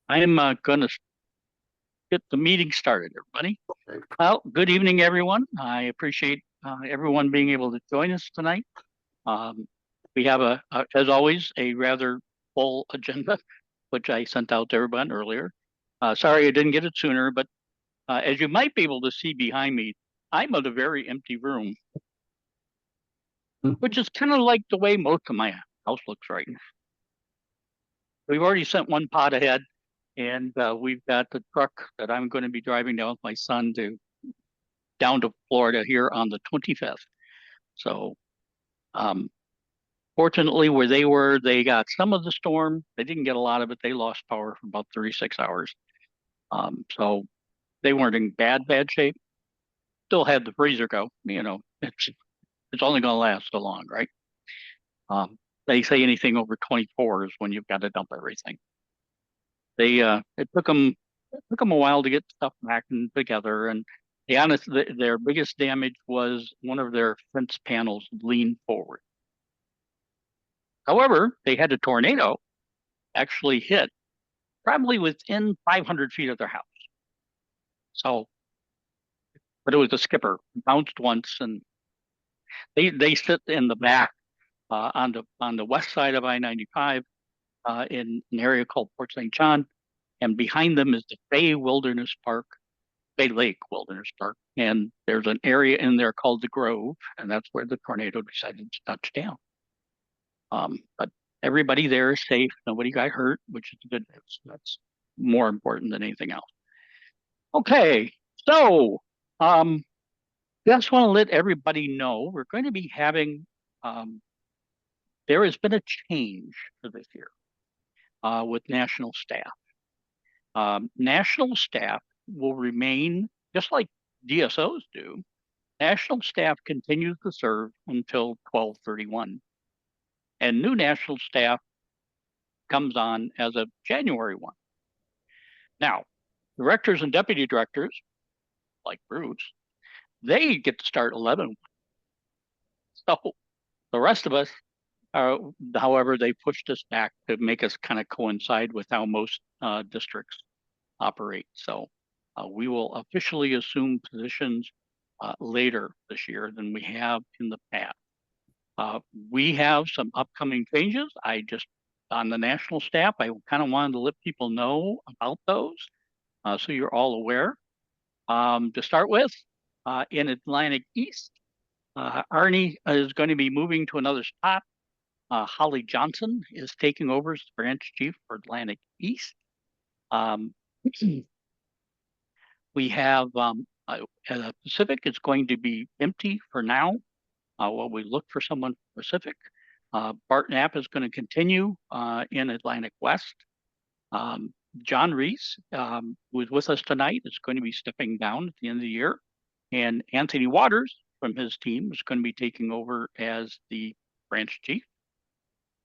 I'm going to get the meeting started, everybody. Okay. Well, good evening, everyone. I appreciate everyone being able to join us tonight. Um, we have, as always, a rather full agenda, which I sent out to everyone earlier. Sorry I didn't get it sooner, but as you might be able to see behind me, I'm in a very empty room, which is kind of like the way most of my house looks right now. We've already sent one pot ahead, and we've got the truck that I'm going to be driving down with my son down to Florida here on the 25th. So, um, fortunately, where they were, they got some of the storm. They didn't get a lot of it. They lost power for about 36 hours. So they weren't in bad shape. Still had the freezer go. It's only going to last so long, right? Um, they say anything over 24 is when you've got to dump everything. It took them a while to get stuff back and together, and their biggest damage was one of their fence panels leaned forward. However, they had a tornado actually hit probably within 500 feet of their house. So, but it was a skipper, bounced once, and they sit in the back on the west side of I-95 in an area called Port St. John, and behind them is the Bay Lake Wilderness Park, and there's an area in there called the Grove, and that's where the tornado decided to touch down. But everybody there is safe. Nobody got hurt, which is good news. That's more important than anything else. Okay, so just want to let everybody know we're going to be having. Um, there has been a change for this year with national staff. National staff will remain just like DSOs do. National staff continues to serve until 12/31, and new national staff comes on as of January 1. Now, directors and deputy directors, like Bruce, they get to start 11. So the rest of us, however, they pushed us back to make us kind of coincide with how most districts operate. So we will officially assume positions later this year than we have in the past. We have some upcoming changes. On the national staff, I kind of wanted to let people know about those so you're all aware. To start with, in Atlantic East, Arnie is going to be moving to another spot. Holly Johnson is taking over as branch chief for Atlantic East. Um, we have Pacific is going to be empty for now while we look for someone for Pacific. Bart Knapp is going to continue in Atlantic West. John Reese, who is with us tonight, is going to be stepping down at the end of the year. And Anthony Waters from his team is going to be taking over as the branch chief.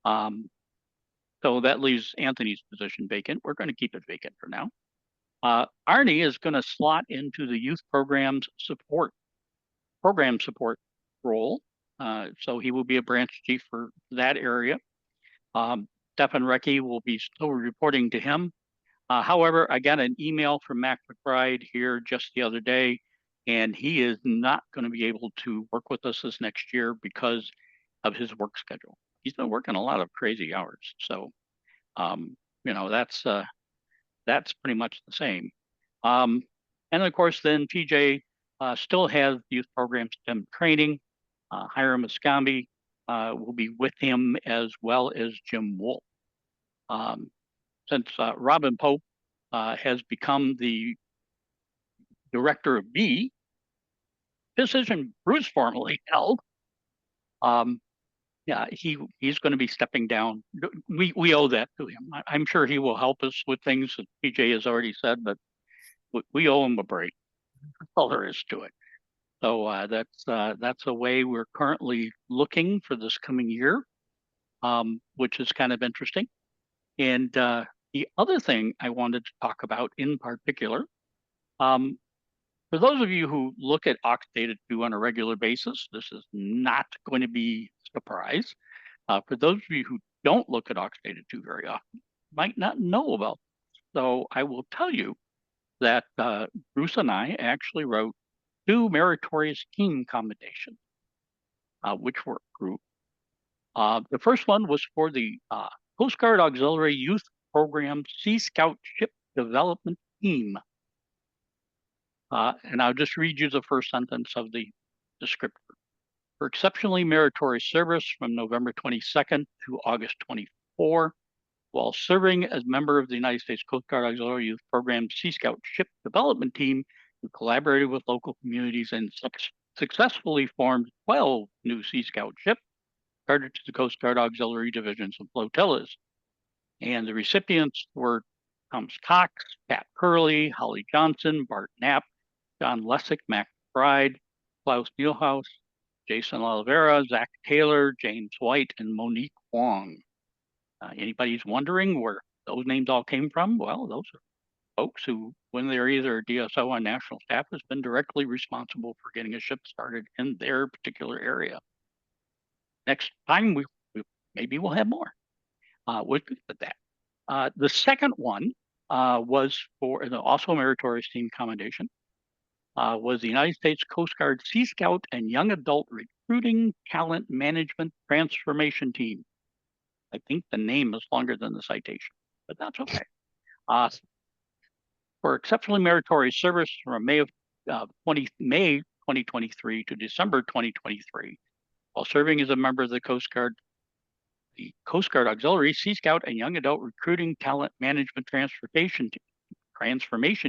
So that leaves Anthony's position vacant. We're going to keep it vacant for now. Arnie is going to slot into the youth program support role. So he will be a branch chief for that area. Stefan Recke will be still reporting to him. However, I got an email from Mac McBride here just the other day, and he is not going to be able to work with us this next year because of his work schedule. He's been working a lot of crazy hours. So, um, that's pretty much the same. And of course, then PJ still has youth program STEM training. Hiram Escambi will be with him as well as Jim Wolf. Since Robin Pope has become the director of B, position Bruce formerly held, yeah, he's going to be stepping down. We owe that to him. I'm sure he will help us with things that PJ has already said, but we owe him a break. That's all there is to it. So that's a way we're currently looking for this coming year, which is kind of interesting. And the other thing I wanted to talk about in particular, um, for those of you who look at Aux Data 2 on a regular basis, this is not going to be a surprise. For those of you who don't look at Aux Data 2 very often, might not know about. So I will tell you that Bruce and I actually wrote 2 meritorious team commendations, which were approved. The first one was for the Coast Guard Auxiliary Youth Program Sea Scout Ship Development Team. And I'll just read you the first sentence of the descriptor. For exceptionally meritorious service from November 22nd to August 24, while serving as member of the United States Coast Guard Auxiliary Youth Program Sea Scout Ship Development Team, who collaborated with local communities and successfully formed 12 new Sea Scout ships chartered to the Coast Guard Auxiliary Divisions and Flotillas. And the recipients were Thomas Cox, Pat Curley, Holly Johnson, Bart Knapp, John Lessick, Mac Bride, Klaus Nielhaus, Jason Oliveira, Zach Taylor, James White, and Monique Wong. Anybody's wondering where those names all came from? Well, those are folks who, when they're either DSO on national staff, has been directly responsible for getting a ship started in their particular area. Next time, maybe we'll have more. We'll look at that. The second one was for also a meritorious team commendation. Was the United States Coast Guard Sea Scout and Young Adult Recruiting Talent Management Transformation Team. I think the name is longer than the citation, but that's okay. For exceptionally meritorious service from May 2023 to December 2023, while serving as a member of the Coast Guard Auxiliary Sea Scout and Young Adult Recruiting Talent Management Transformation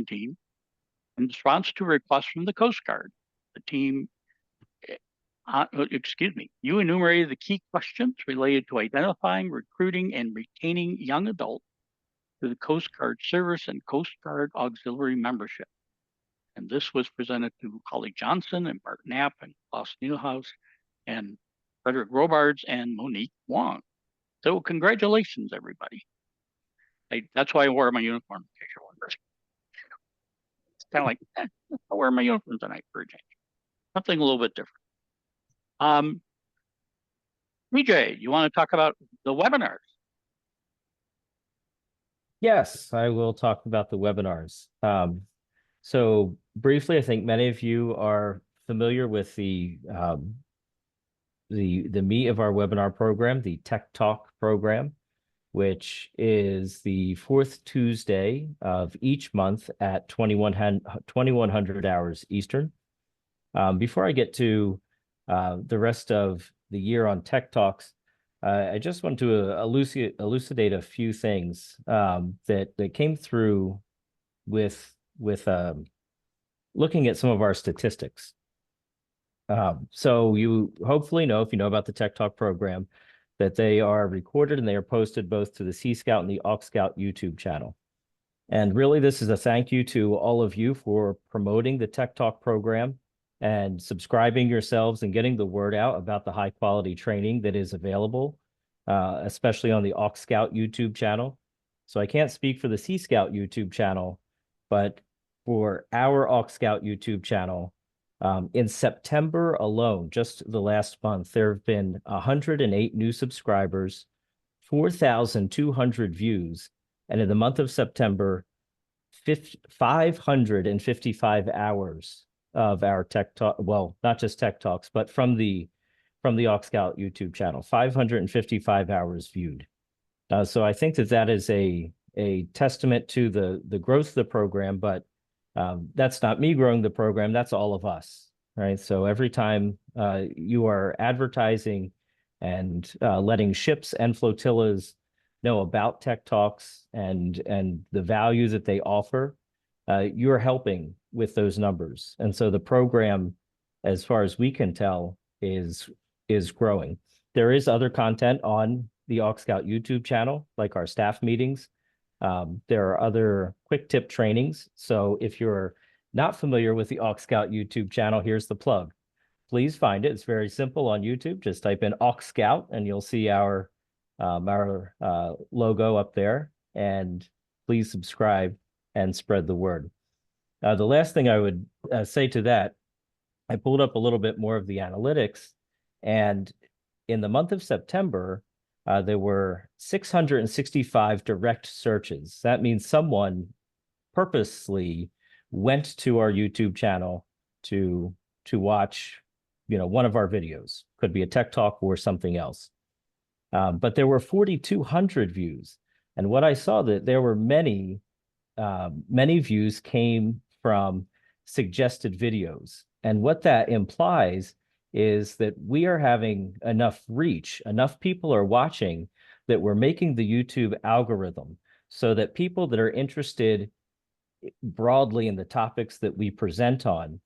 Team, in response to a request from the Coast Guard, the team, you enumerated the key questions related to identifying, recruiting, and retaining young adults to the Coast Guard service and Coast Guard Auxiliary membership. And this was presented to Holly Johnson and Bart Knapp and Klaus Nielhaus and Frederick Robards and Monique Wong. So congratulations, everybody. That's why I wore my uniform, in case you're wondering. It's kind of like, I'll wear my uniform tonight for a change. Something a little bit different. BJ, you want to talk about the webinars? Yes, I will talk about the webinars. So briefly, I think many of you are familiar with the meat of our webinar program, the Tech Talk program, which is the 4th Tuesday of each month at 2100 hours Eastern. Before I get to the rest of the year on Tech Talks, I just want to elucidate a few things that came through with looking at some of our statistics. So you hopefully know, if you know about the Tech Talk program, that they are recorded and they are posted both to the Sea Scout and the AuxScout YouTube channel. And really, this is a thank you to all of you for promoting the Tech Talk program and subscribing yourselves and getting the word out about the high quality training that is available, especially on the AuxScout YouTube channel. So I can't speak for the Sea Scout YouTube channel, but for our AuxScout YouTube channel, in September alone, just the last month, there have been 108 new subscribers, 4,200 views, and in the month of September, 555 hours of our Tech Talk, well, not just Tech Talks, but from the AuxScout YouTube channel, 555 hours viewed. So I think that is a testament to the growth of the program, but that's not me growing the program, that's all of us, right? So every time you are advertising and letting ships and flotillas know about Tech Talks and the value that they offer, you're helping with those numbers. And so the program, as far as we can tell, is growing. There is other content on the AuxScout YouTube channel, like our staff meetings. There are other quick tip trainings. So if you're not familiar with the AuxScout YouTube channel, here's the plug. Please find it. It's very simple on YouTube. Just type in AuxScout and you'll see our logo up there. And please subscribe and spread the word. The last thing I would say to that, I pulled up a little bit more of the analytics. And in the month of September, there were 665 direct searches. That means someone purposely went to our YouTube channel to watch, one of our videos. Could be a tech talk or something else. But there were 4,200 views, and what I saw that there were many views came from suggested videos, and what that implies is that we are having enough reach, enough people are watching, that we're making the YouTube algorithm so that people that are interested broadly in the topics that we present on,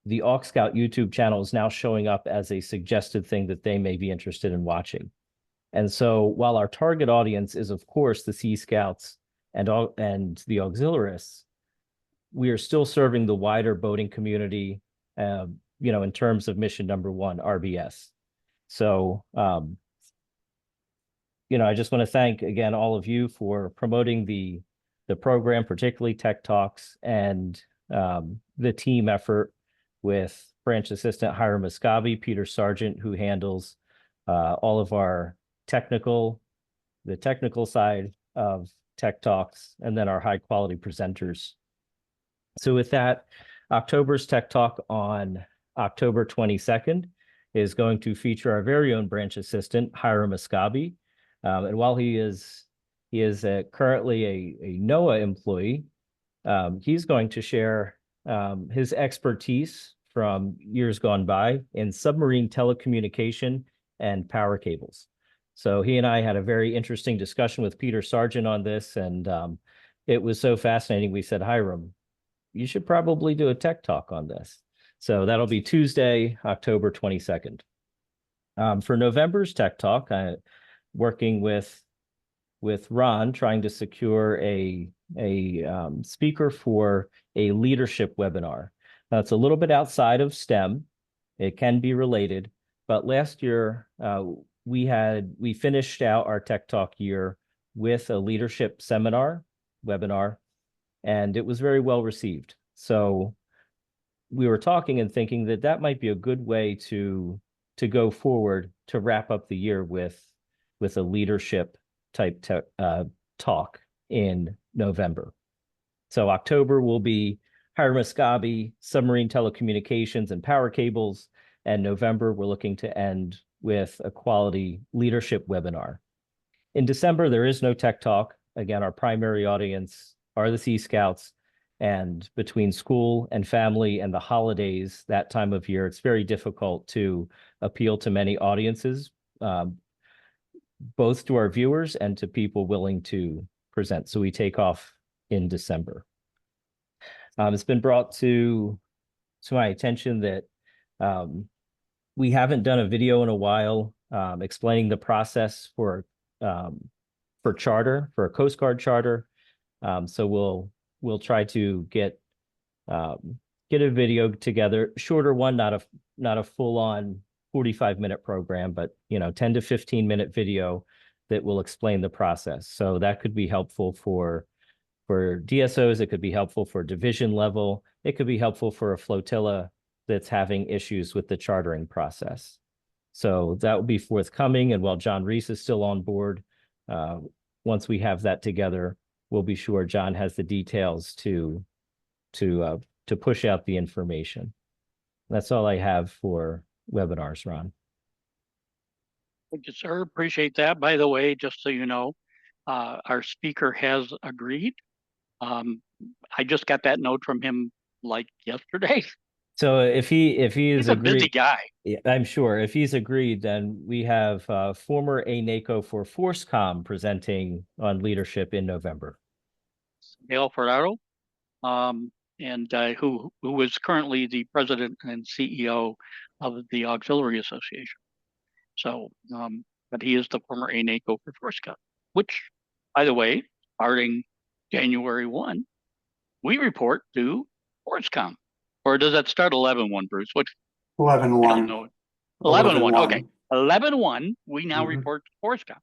the AuxScout YouTube channel is now showing up as a suggested thing that they may be interested in watching. And so while our target audience is, of course, the Sea Scouts and the auxiliarists, we are still serving the wider boating community, in terms of mission number one, RBS. So, I just want to thank again all of you for promoting the program, particularly Tech Talks, and the team effort with Branch Assistant Hiram Muscovy, Peter Sargent, who handles all of our the technical side of Tech Talks, and then our high quality presenters. So with that, October's Tech Talk on October 22nd is going to feature our very own branch assistant, Hiram Muscovy. And while he is currently a NOAA employee, he's going to share his expertise from years gone by in submarine telecommunication and power cables. So he and I had a very interesting discussion with Peter Sargent on this, and it was so fascinating. We said, Hiram, you should probably do a tech talk on this. So that'll be Tuesday, October 22nd. For November's tech talk, working with Ron, trying to secure a speaker for a leadership webinar. Now, it's a little bit outside of STEM. It can be related, but last year we finished out our Tech Talk year with a leadership webinar, and it was very well received. So we were talking and thinking that that might be a good way to go forward to wrap up the year with a leadership type talk in November. So October will be Hiram Muscovy, submarine telecommunications and power cables, and November we're looking to end with a quality leadership webinar. In December, there is no tech talk. Again, our primary audience are the Sea Scouts, and between school and family and the holidays that time of year, it's very difficult to appeal to many audiences, both to our viewers and to people willing to present. So we take off in December. It's been brought to my attention that we haven't done a video in a while explaining the process for charter, for a Coast Guard charter. So we'll try to get a video together, shorter one, not a full-on 45-minute program, but 10 to 15-minute video that will explain the process. So that could be helpful for DSOs. It could be helpful for division level. It could be helpful for a flotilla that's having issues with the chartering process. So that will be forthcoming. And while John Reese is still on board, once we have that together, we'll be sure John has the details to push out the information. That's all I have for webinars, Ron. Thank you, sir. Appreciate that. By the way, just so you know, our speaker has agreed. I just got that note from him like yesterday. So if he is He's a busy guy. I'm sure if he's agreed, then we have former ANACO for ForceCom presenting on leadership in November. Dale Ferraro, and who is currently the president and CEO of the Auxiliary Association. So, but he is the former ANACO for ForceCom, which, by the way, starting January 1, we report to ForceCom. Or does that start 11/1, Bruce? Which 11/1. I don't know. 11/1. Okay. 11/1, we now report to ForceCom.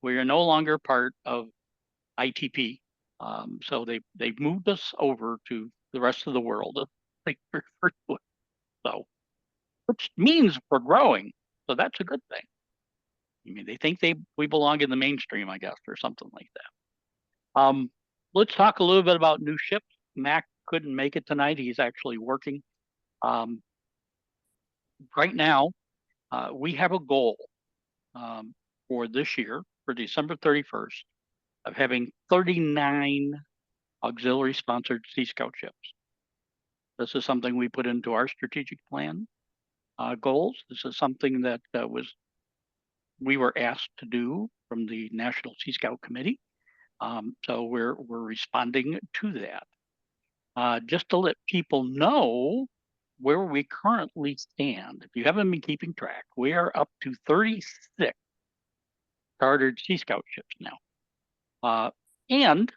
We are no longer part of ITP. So they've moved us over to the rest of the world. They refer to it. So, which means we're growing. So that's a good thing. I mean, they think we belong in the mainstream, I guess, or something like that. Let's talk a little bit about new ships. Mac couldn't make it tonight. He's actually working. Um, right now, we have a goal for this year, for December 31st, of having 39 auxiliary sponsored Sea Scout ships. This is something we put into our strategic plan goals. This is something that we were asked to do from the National Sea Scout Committee. So we're responding to that. Just to let people know where we currently stand. If you haven't been keeping track, we are up to 36 chartered Sea Scout ships now. And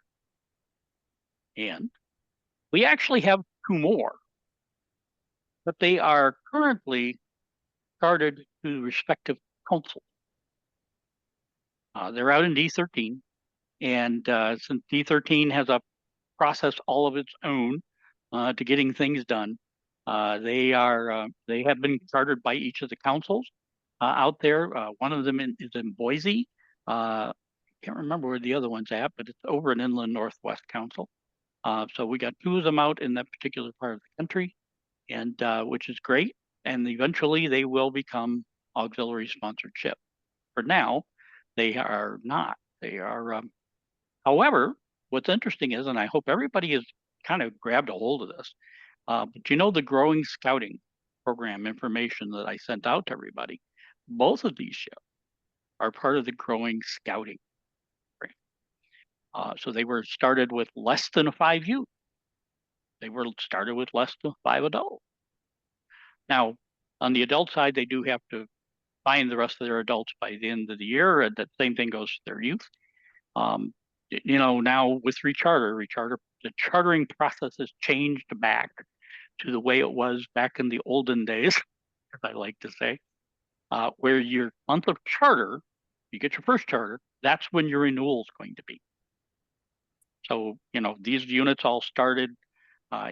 we actually have two more, but they are currently chartered to respective councils. They're out in D13, and since D13 has a process all of its own to getting things done, they have been chartered by each of the councils out there. One of them is in Boise. I can't remember where the other one's at, but it's over in Inland Northwest Council. So we got two of them out in that particular part of the country, and which is great. And eventually they will become auxiliary sponsored ship. For now, they are not. They are. However, what's interesting is, and I hope everybody has kind of grabbed a hold of this, but you know the growing scouting program information that I sent out to everybody. Both of these ships are part of the growing scouting program. So they were started with less than 5 youth. They were started with less than 5 adults. Now, on the adult side, they do have to find the rest of their adults by the end of the year, and that same thing goes to their youth. Now with the chartering process has changed back to the way it was back in the olden days, as I like to say, where your month of charter, you get your first charter, that's when your renewal is going to be. So, these units all started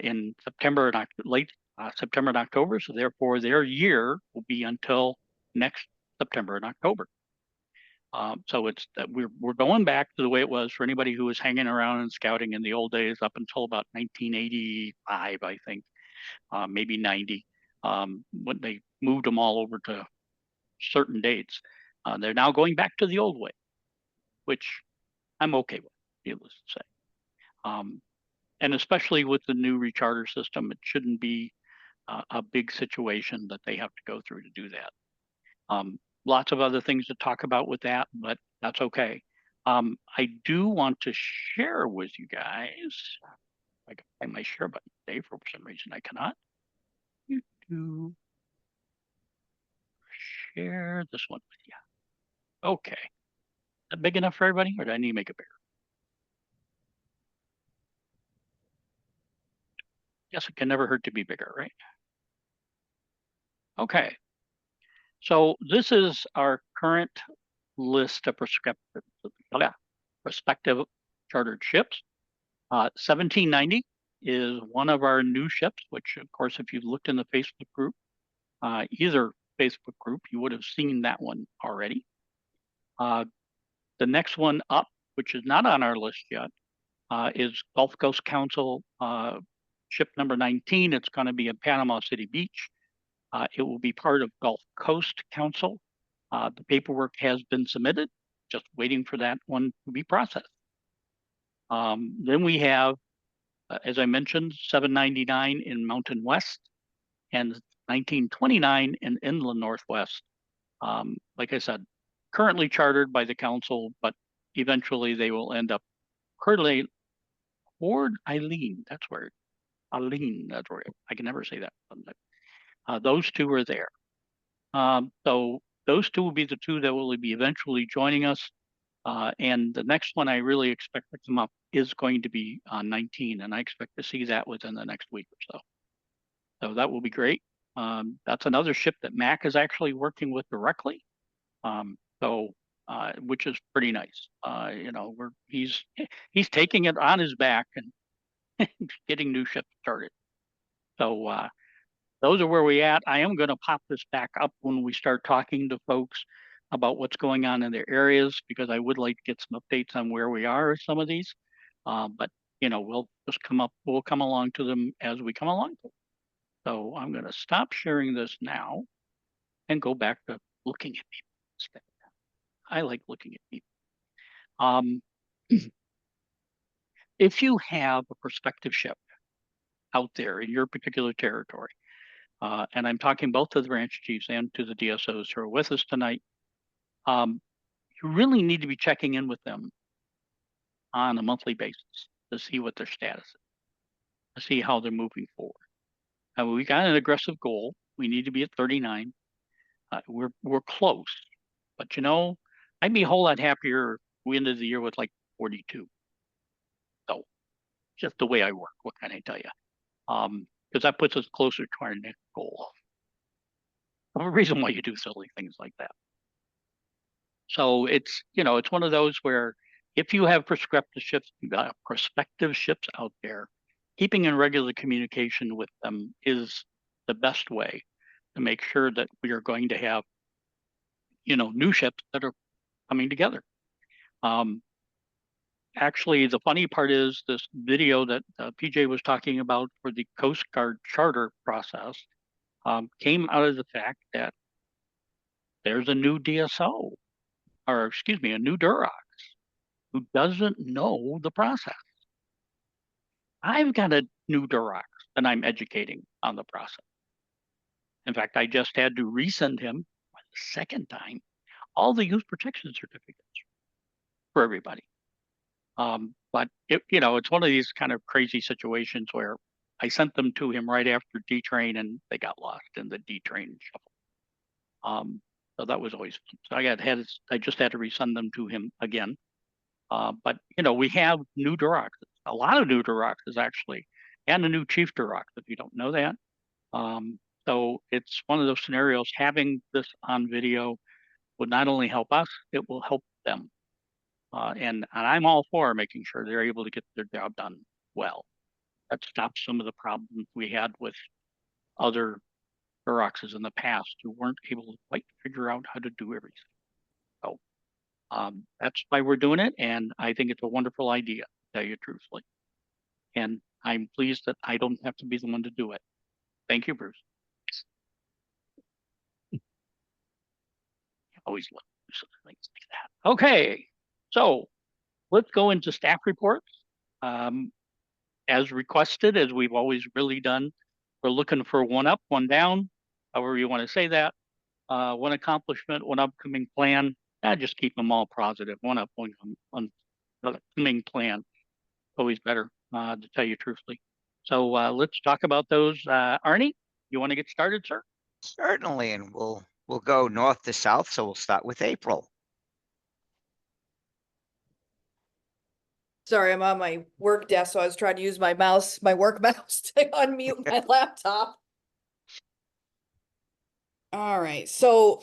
in September and late September and October. So therefore their year will be until next September and October. So it's that we're going back to the way it was for anybody who was hanging around and scouting in the old days up until about 1985, I think, maybe 90, when they moved them all over to certain dates. They're now going back to the old way, which I'm okay with, needless to say. And especially with the new recharter system, it shouldn't be a big situation that they have to go through to do that. Lots of other things to talk about with that, but that's okay. I do want to share with you guys. I can find my share button today for some reason I cannot. YouTube. Share this one with you. Okay. Is that big enough for everybody, or do I need to make it bigger? Guess it can never hurt to be bigger, right? Okay. So this is our current list of prospective chartered ships. 1790 is one of our new ships, which of course, if you've looked in the Facebook group, either Facebook group, you would have seen that one already. The next one up, which is not on our list yet, is Gulf Coast Council ship number 19. It's going to be in Panama City Beach. It will be part of Gulf Coast Council. The paperwork has been submitted, just waiting for that one to be processed. Then we have, as I mentioned, 799 in Mountain West and 1929 in Inland Northwest. Like I said, currently chartered by the council, but eventually they will end up currently Port Eileen. That's where Eileen. That's where I can never say that. Those two are there. So those two will be the two that will be eventually joining us. And the next one I really expect to come up is going to be 19, and I expect to see that within the next week or so. So that will be great. That's another ship that Mac is actually working with directly. Which is pretty nice. He's taking it on his back and getting new ships started. So those are where we at. I am going to pop this back up when we start talking to folks about what's going on in their areas because I would like to get some updates on where we are with some of these. But we'll just we'll come along to them as we come along. So I'm going to stop sharing this now and go back to looking at people. I like looking at people. Um, if you have a prospective ship out there in your particular territory, and I'm talking both to the branch chiefs and to the DSOs who are with us tonight, you really need to be checking in with them on a monthly basis to see what their status is, to see how they're moving forward. We got an aggressive goal. We need to be at 39. We're close, but I'd be a whole lot happier if we ended the year with like 42. So just the way I work, what can I tell you? Because that puts us closer to our next goal. There's a reason why you do silly things like that. So it's one of those where if you have prospective ships out there, keeping in regular communication with them is the best way to make sure that we are going to have, new ships that are coming together. Actually, the funny part is this video that PJ was talking about for the Coast Guard charter process came out of the fact that there's a new DSO, or excuse me, a new Duroc who doesn't know the process. I've got a new Duroc that I'm educating on the process. In fact, I just had to resend him for the second time all the use protection certificates for everybody. But it's one of these kind of crazy situations where I sent them to him right after D-Train and they got lost in the D-Train shuffle. So that was always fun. So I just had to resend them to him again. But we have new Durocs, a lot of new Durocs actually, and a new Chief Duroc if you don't know that. So it's one of those scenarios. Having this on video would not only help us, it will help them. And I'm all for making sure they're able to get their job done well. That stops some of the problems we had with other Durocs in the past who weren't able to quite figure out how to do everything. So that's why we're doing it, and I think it's a wonderful idea, to tell you truthfully. And I'm pleased that I don't have to be the one to do it. Thank you, Bruce. Always love things like that. Okay, so let's go into staff reports. As requested, as we've always really done, we're looking for one up, one down, however you want to say that. One accomplishment, one upcoming plan. Just keep them all positive. One up, one upcoming plan. Always better, to tell you truthfully. So let's talk about those. Arnie, you want to get started, sir? Certainly, and we'll go north to south, so we'll start with April. Sorry, I'm on my work desk, so I was trying to use my work mouse to unmute my laptop. All right, so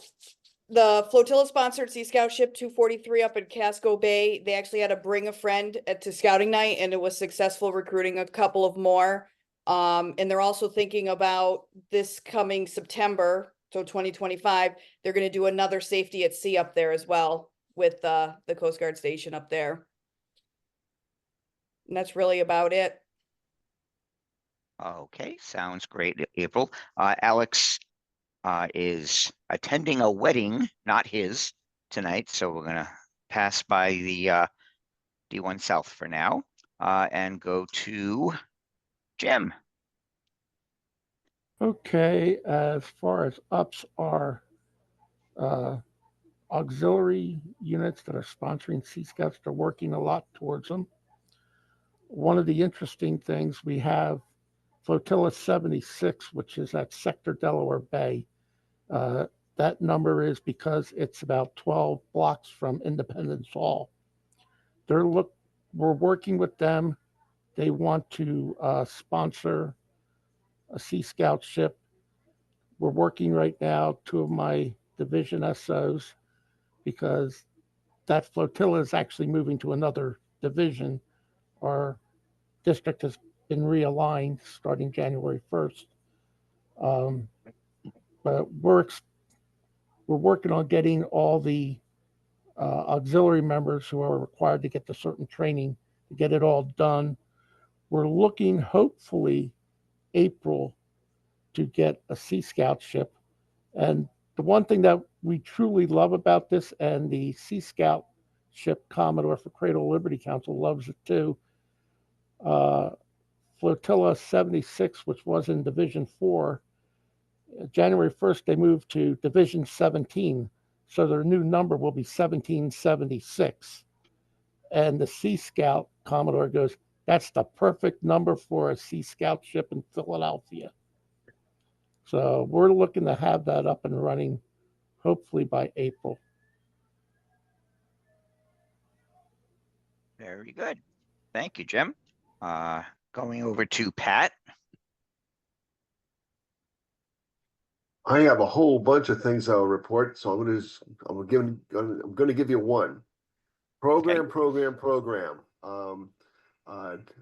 the flotilla sponsored Sea Scout ship 243 up in Casco Bay. They actually had to bring a friend to scouting night, and it was successful recruiting a couple of more. And they're also thinking about this coming September, so 2025, they're going to do another safety at sea up there as well with the Coast Guard station up there. And that's really about it. Okay, sounds great, April. Alex is attending a wedding, not his, tonight, so we're gonna pass by the D1 South for now and go to Jim. Okay, as far as ups are auxiliary units that are sponsoring Sea Scouts, they're working a lot towards them. One of the interesting things, we have Flotilla 76, which is at Sector Delaware Bay. That number is because it's about 12 blocks from Independence Hall. We're working with them. They want to sponsor a Sea Scout ship. We're working right now, two of my division SOs, because that flotilla is actually moving to another division. Our district has been realigned starting January 1st. But we're we're working on getting all the auxiliary members who are required to get the certain training to get it all done. We're looking hopefully April to get a Sea Scout ship. And the one thing that we truly love about this, and the Sea Scout ship Commodore for Cradle Liberty Council loves it too, Flotilla 76, which was in Division 4, January 1st, they moved to Division 17. So their new number will be 1776. And the Sea Scout Commodore goes, that's the perfect number for a Sea Scout ship in Philadelphia. So we're looking to have that up and running hopefully by April. Very good. Thank you, Jim. Going over to Pat. I have a whole bunch of things I'll report, so I'm going to give you one. Program.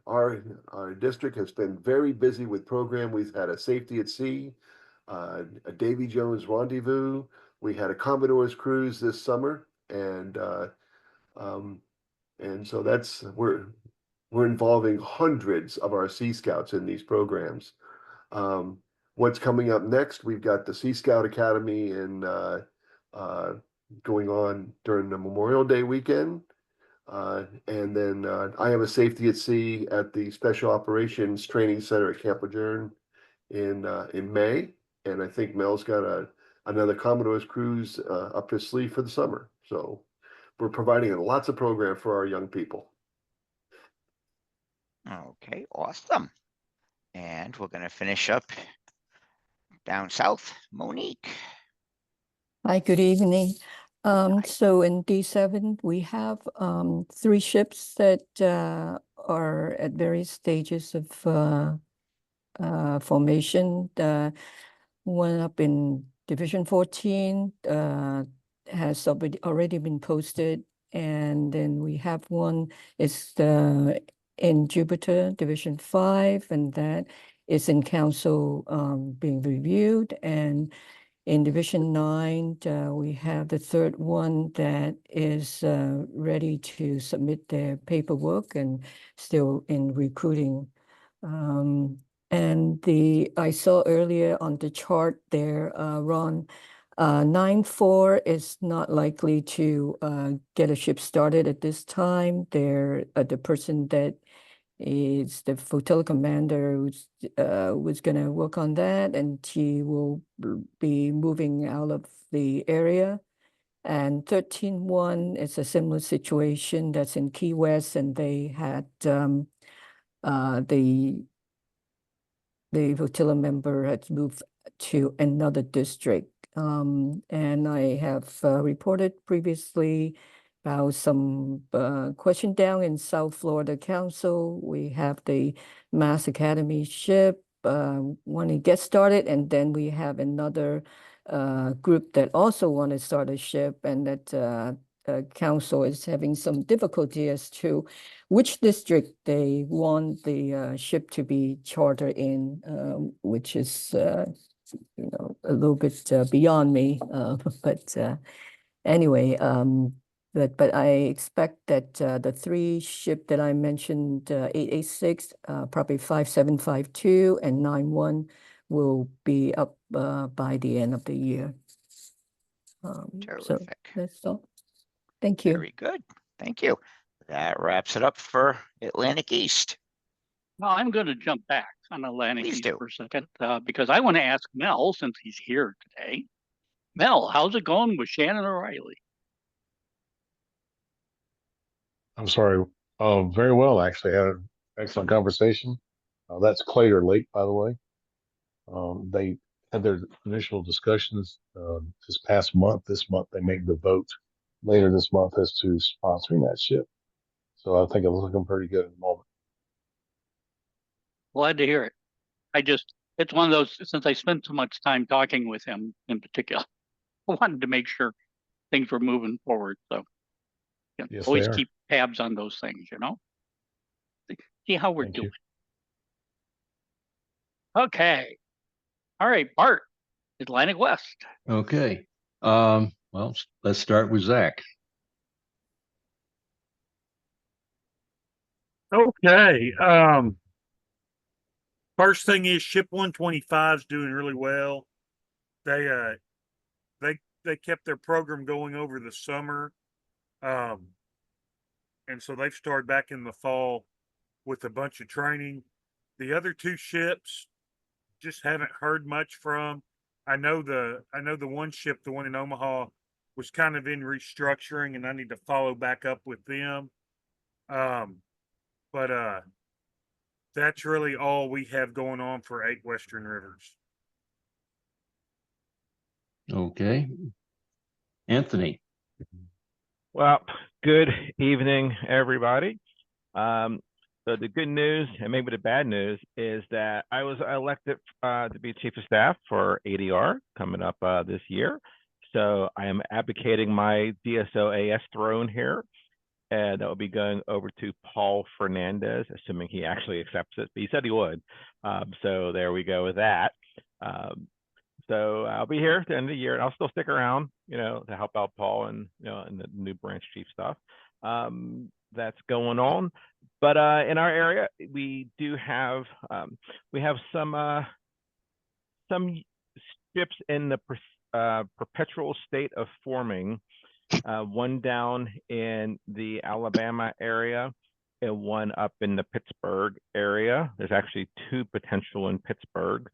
Our district has been very busy with program. We've had a safety at sea, a Davy Jones rendezvous. We had a Commodore's cruise this summer, and so we're involving hundreds of our Sea Scouts in these programs. What's coming up next? We've got the Sea Scout Academy going on during the Memorial Day weekend. And then I have a safety at sea at the Special Operations Training Center at Camp Lejeune in May. And I think Mel's got another Commodore's cruise up his sleeve for the summer. So we're providing lots of program for our young people. Okay, awesome. And we're going to finish up down south. Monique. Hi, good evening. Hi. So in D7, we have 3 ships that are at various stages of formation. The one up in Division 14 has already been posted, and then we have one is in Jupiter Division 5, and that is in council being reviewed. And in Division 9, we have the 3rd one that is ready to submit their paperwork and still in recruiting. And I saw earlier on the chart there, Ron, 9-4 is not likely to get a ship started at this time. The person that is the flotilla commander who's was going to work on that, and he will be moving out of the area. And 13-1 is a similar situation that's in Key West, and they had the flotilla member had moved to another district. And I have reported previously about some question down in South Florida Council. We have the Mass Academy ship when it gets started, and then we have another group that also want to start a ship, and that council is having some difficulty as to which district they want the ship to be chartered in, which is a little bit beyond me. But anyway, but I expect that the 3 ship that I mentioned, 886, probably 5752 and 91 will be up by the end of the year. So Terrific. that's all. Thank you. Very good. Thank you. That wraps it up for Atlantic East. Well, I'm going to jump back on Atlantic Please East do. for a second because I want to ask Mel, since he's here today. Mel, how's it going with Shannon O'Reilly? I'm sorry. Very well, actually. Had an excellent conversation. That's Claytor Lake, by the way. They had their initial discussions this past month. This month, they make the vote later this month as to sponsoring that ship. So I think it's looking pretty good at the moment. Glad to hear it. It's one of those, since I spent so much time talking with him in particular, I wanted to make sure things were moving forward. So Yes, always they are. keep tabs on those things, see how we're Thank doing. you. Okay. All right, Bart, Atlantic West. Okay. Well, let's start with Zach. Okay. First thing is ship 125 is doing really well. They they kept their program going over the summer. And so they've started back in the fall with a bunch of training. The other two ships just haven't heard much from. I know the one ship, the one in Omaha, was kind of in restructuring, and I need to follow back up with them. But that's really all we have going on for 8 Western Rivers. Okay. Anthony. Well, good evening, everybody. So the good news and maybe the bad news is that I was elected to be chief of staff for ADR coming up this year. So I am abdicating my DSO AS throne here, and that will be going over to Paul Fernandez, assuming he actually accepts it. But he said he would. So there we go with that. So I'll be here at the end of the year, and I'll still stick around, to help out Paul and and the new branch chief stuff that's going on. But in our area, we do have some ships in the perpetual state of forming. One down in the Alabama area and one up in the Pittsburgh area. There's actually 2 potential in Pittsburgh.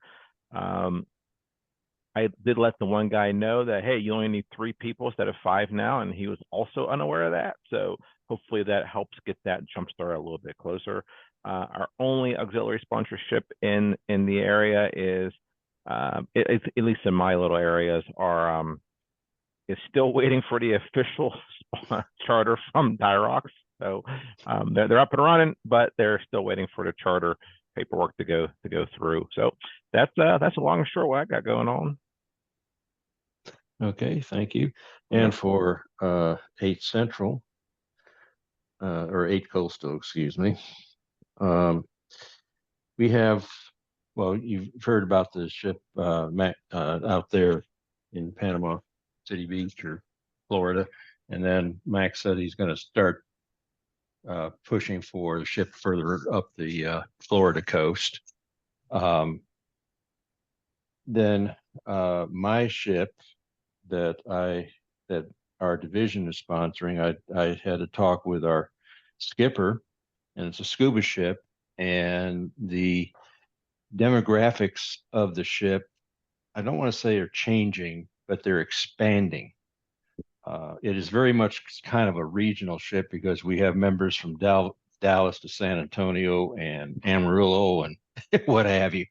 I did let the one guy know that, hey, you only need 3 people instead of 5 now, and he was also unaware of that. So hopefully that helps get that jumpstart a little bit closer. Our only auxiliary sponsorship in the area is, at least in my little areas, is still waiting for the official charter from Dyrox. So they're up and running, but they're still waiting for the charter paperwork to go through. So that's a long and short what I got going on. Okay, thank you. And for 8 Central, or 8 Coastal, excuse me. We have, well, you've heard about the ship out there in Panama City Beach or Florida. And then Max said he's going to start pushing for the ship further up the Florida coast. Then my ship that our division is sponsoring, I had a talk with our skipper, and it's a scuba ship, and the demographics of the ship, I don't want to say are changing, but they're expanding. It is very much kind of a regional ship because we have members from Dallas to San Antonio and Amarillo and what have you.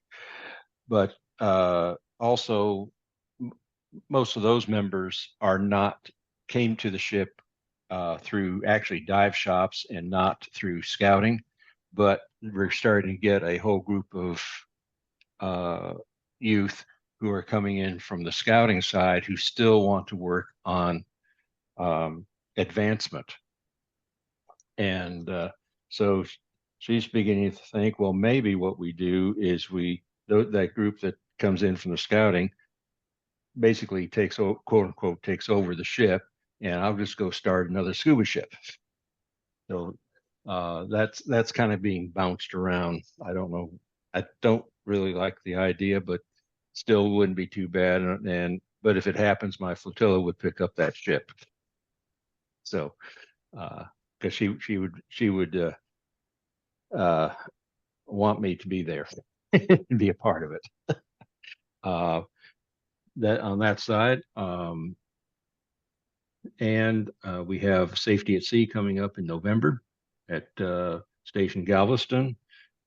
But also, most of those members came to the ship through actually dive shops and not through scouting. But we're starting to get a whole group of youth who are coming in from the scouting side who still want to work on advancement. And so she's beginning to think, well, maybe what we do is that group that comes in from the scouting basically quote unquote takes over the ship, and I'll just go start another scuba ship. So that's kind of being bounced around. I don't know. I don't really like the idea, but still wouldn't be too bad. But if it happens, my flotilla would pick up that ship. So because she would want me to be there and be a part of it. That on that side. And we have Safety at Sea coming up in November at Station Galveston.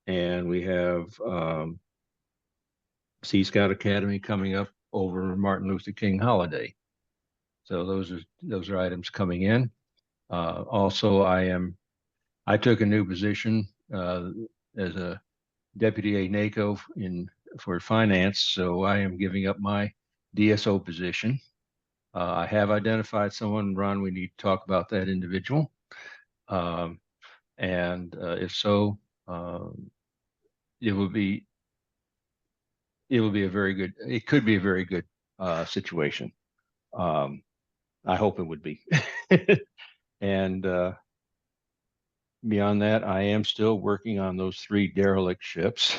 And we have Sea Scout Academy coming up over Martin Luther King holiday. So those are items coming in. Also, I took a new position as a deputy A NACO for finance. So I am giving up my DSO position. I have identified someone, Ron, we need to talk about that individual. And if so, it could be a very good situation. I hope it would be. And beyond that, I am still working on those 3 derelict ships.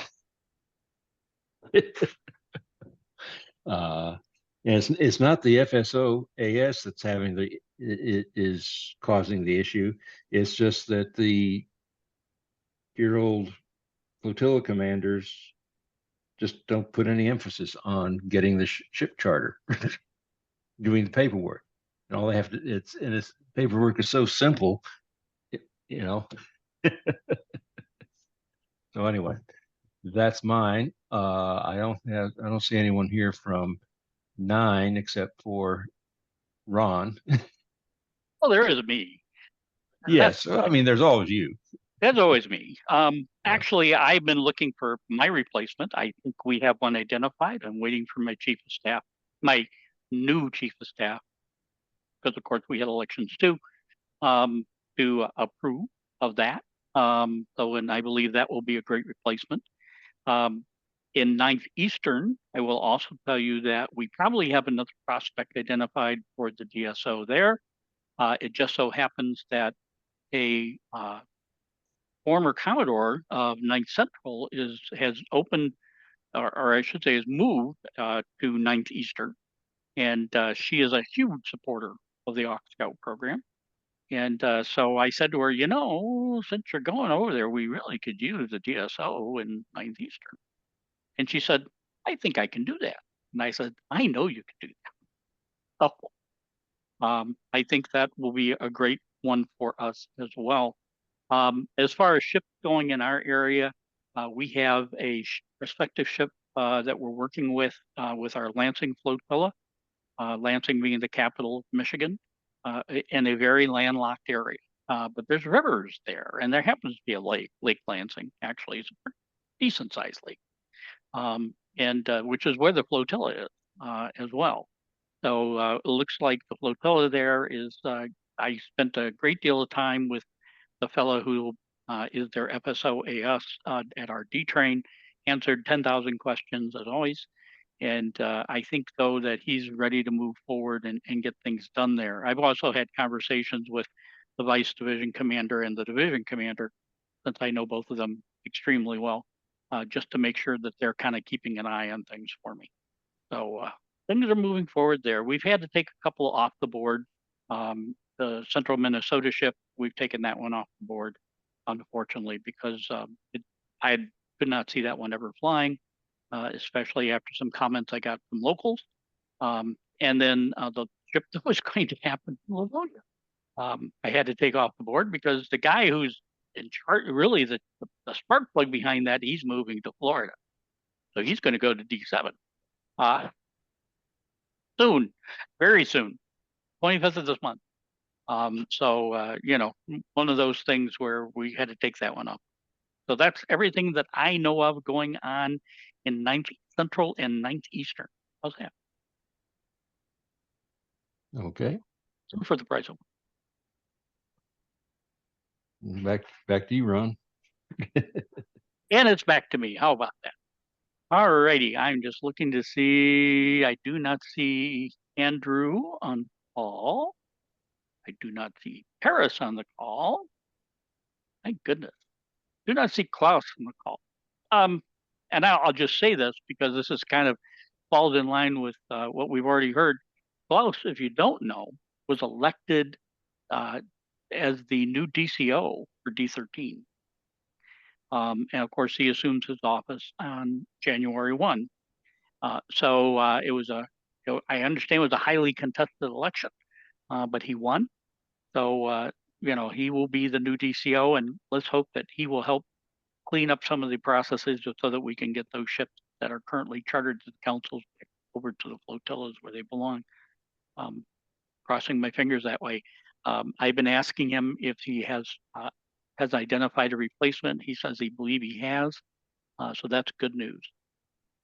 And it's not the FSOAS that's having it is causing the issue. It's just that the dear old flotilla commanders just don't put any emphasis on getting the ship charter, doing the paperwork. And all they have to, it's paperwork is so simple, you know. So anyway, that's mine. I don't see anyone here from 9 except for Ron. Well, there is me. Yes, I mean, there's always you. That's always me. Actually, I've been looking for my replacement. I think we have one identified. I'm waiting for my chief of staff, my new chief of staff, because of course we had elections too, to approve of that. And I believe that will be a great replacement. In 9th Eastern, I will also tell you that we probably have another prospect identified for the DSO there. It just so happens that a former Commodore of 9th Central has opened, or I should say, has moved to 9th Eastern, and she is a huge supporter of the AuxScout program. And so I said to her, since you're going over there, we really could use a DSO in 9th Eastern. And she said, I think I can do that. And I said, I know you can do that. So I think that will be a great one for us as well. As far as ships going in our area, we have a prospective ship that we're working with our Lansing flotilla, Lansing being the capital of Michigan, in a very landlocked area. But there's rivers there, and there happens to be a lake, Lake Lansing, actually. It's a decent sized lake, and which is where the flotilla is as well. So it looks like the flotilla there is, I spent a great deal of time with the fellow who is their FSOAS at our D train, answered 10,000 questions as always. And I think, though, that he's ready to move forward and get things done there. I've also had conversations with the vice division commander and the division commander, since I know both of them extremely well, just to make sure that they're kind of keeping an eye on things for me. So things are moving forward there. We've had to take a couple off the board. The Central Minnesota ship, we've taken that one off the board, unfortunately, because I could not see that one ever flying, especially after some comments I got from locals. And then the trip that was going to happen in Livonia, I had to take off the board because the guy who's in charge, really the spark plug behind that, he's moving to Florida. So he's going to go to D7 soon, very soon, 25th of this month. So one of those things where we had to take that one up. So that's everything that I know of going on in 9th Central and 9th Eastern. How's that? Okay. So for the price of Back to you, Ron. and it's back to me. How about that? All righty. I'm just looking to see. I do not see Andrew on call. I do not see Paris on the call. Thank goodness. Do not see Klaus on the call. And I'll just say this because this is kind of falls in line with what we've already heard. Klaus, if you don't know, was elected as the new DCO for D13. And of course, he assumes his office on January 1. So it was I understand it was a highly contested election, but he won. So, he will be the new DCO, and let's hope that he will help clean up some of the processes so that we can get those ships that are currently chartered to the councils over to the flotillas where they belong. Crossing my fingers that way. I've been asking him if he has identified a replacement. He says he believes he has. So that's good news.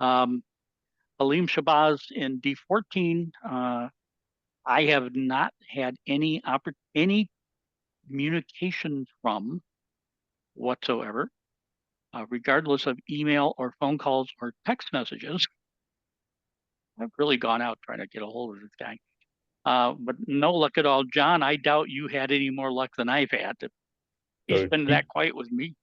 Aleem Shabazz in D14. I have not had any communication from whatsoever, regardless of email or phone calls or text messages. I've really gone out trying to get a hold of this guy. But no luck at all. John, I doubt you had any more luck than I've had. He's So been that quiet with me.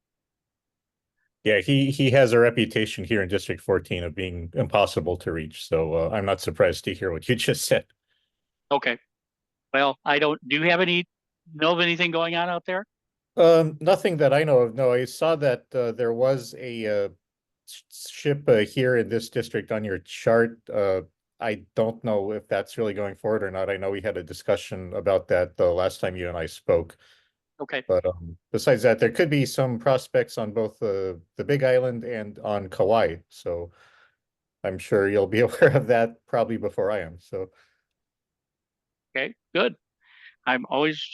yeah, he has a reputation here in District 14 of being impossible to reach. So I'm not surprised to hear what you just said. Okay. Well, do you have know of anything going on out there? Nothing that I know of. No, I saw that there was a ship here in this district on your chart. I don't know if that's really going forward or not. I know we had a discussion about that the last time you and I spoke. Okay. But besides that, there could be some prospects on both the Big Island and on Kauai. So I'm sure you'll be aware of that probably before I am. So Okay, good. I'm always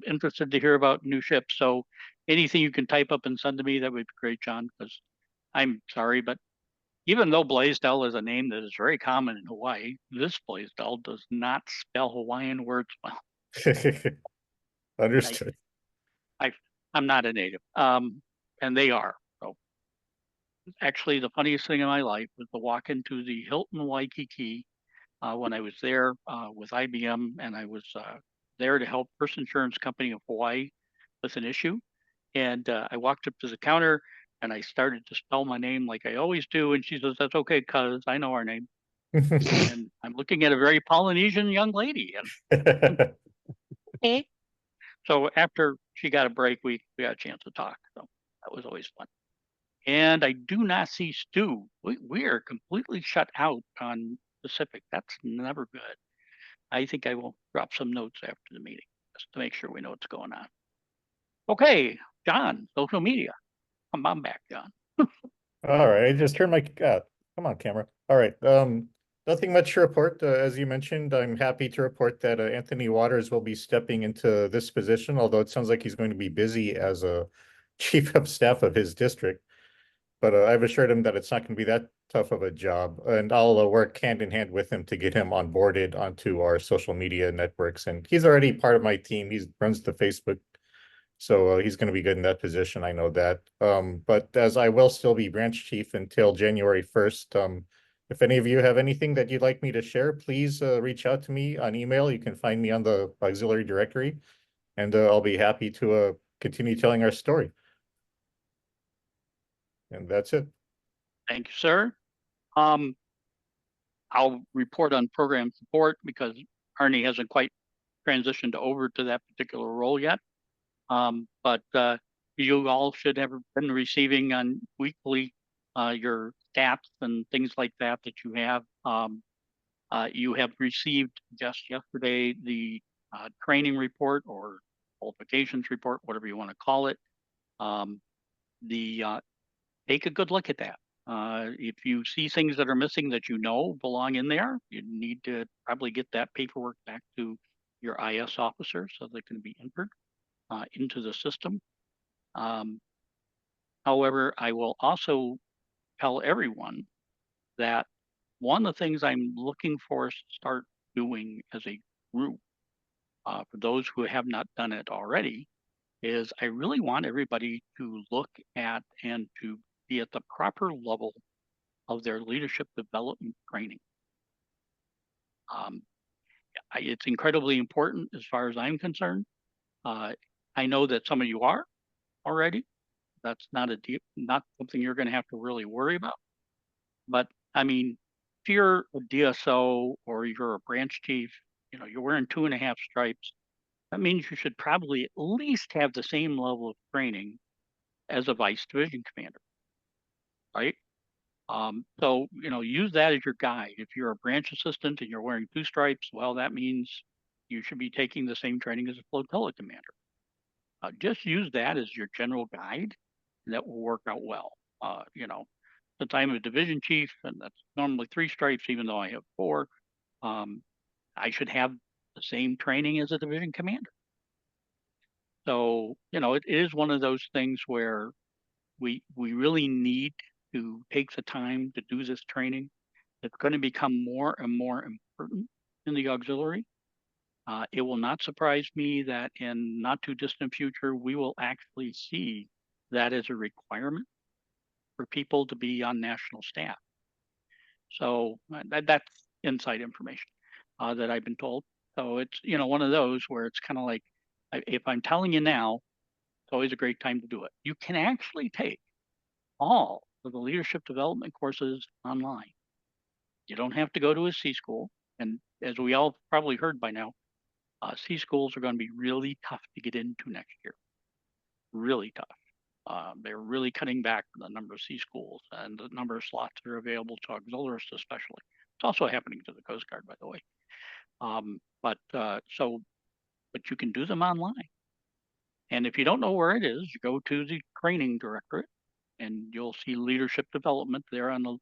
interested to hear about new ships. So anything you can type up and send to me, that would be great, John, because I'm sorry, but even though Blaisdell is a name that is very common in Hawaii, this Blaisdell does not spell Hawaiian words well. understood. I'm not a native, and they are. So actually, the funniest thing in my life was to walk into the Hilton Waikiki when I was there with IBM, and I was there to help First Insurance Company of Hawaii with an issue. And I walked up to the counter and I started to spell my name like I always do. And she says, "That's okay, cuz I know our name." And I'm looking at a very Polynesian young lady. And okay. So after she got a break, we got a chance to talk. So that was always fun. And I do not see Stu. We are completely shut out on Pacific. That's never good. I think I will drop some notes after the meeting just to make sure we know what's going on. Okay, John, social media. Come on back, John. All right, I just turned my come on, camera. All right, nothing much to report. As you mentioned, I'm happy to report that Anthony Waters will be stepping into this position, although it sounds like he's going to be busy as a chief of staff of his district. But I've assured him that it's not going to be that tough of a job, and I'll work hand in hand with him to get him onboarded onto our social media networks. And he's already part of my team. He runs the Facebook, so he's going to be good in that position. I know that. But as I will still be branch chief until January 1st, if any of you have anything that you'd like me to share, please reach out to me on email. You can find me on the auxiliary directory, and I'll be happy to continue telling our story. And that's it. Thank you, sir. I'll report on program support because Arnie hasn't quite transitioned over to that particular role yet. But you all should have been receiving on weekly your stats and things like that you have. You have received just yesterday the training report or qualifications report, whatever you want to call it. Take a good look at that. If you see things that are missing that you know belong in there, you need to probably get that paperwork back to your IS officer so they can be entered into the system. However, I will also tell everyone that one of the things I'm looking for us to start doing as a group, for those who have not done it already, is I really want everybody to look at and to be at the proper level of their leadership development training. It's incredibly important as far as I'm concerned. I know that some of you are already. That's not not something you're going to have to really worry about. But I mean, if you're a DSO or you're a branch chief, you're wearing 2.5 stripes. That means you should probably at least have the same level of training as a vice division commander, right? So, use that as your guide. If you're a branch assistant and you're wearing 2 stripes, well, that means you should be taking the same training as a flotilla commander. Just use that as your general guide, and that will work out well. Since I'm a division chief, and that's normally 3 stripes, even though I have 4, I should have the same training as a division commander. So, it is one of those things where we really need to take the time to do this training. It's going to become more and more important in the auxiliary. It will not surprise me that in not too distant future, we will actually see that as a requirement for people to be on national staff. So that's inside information that I've been told. So it's, you know, one of those where it's kind of like, if I'm telling you now, it's always a great time to do it. You can actually take all of the leadership development courses online. You don't have to go to a C school. And as we all probably heard by now, C schools are going to be really tough to get into next year. Really tough. They're really cutting back the number of C schools and the number of slots that are available to auxiliarists, especially. It's also happening to the Coast Guard, by the way. But you can do them online. And if you don't know where it is, you go to the training directorate and you'll see leadership development there on the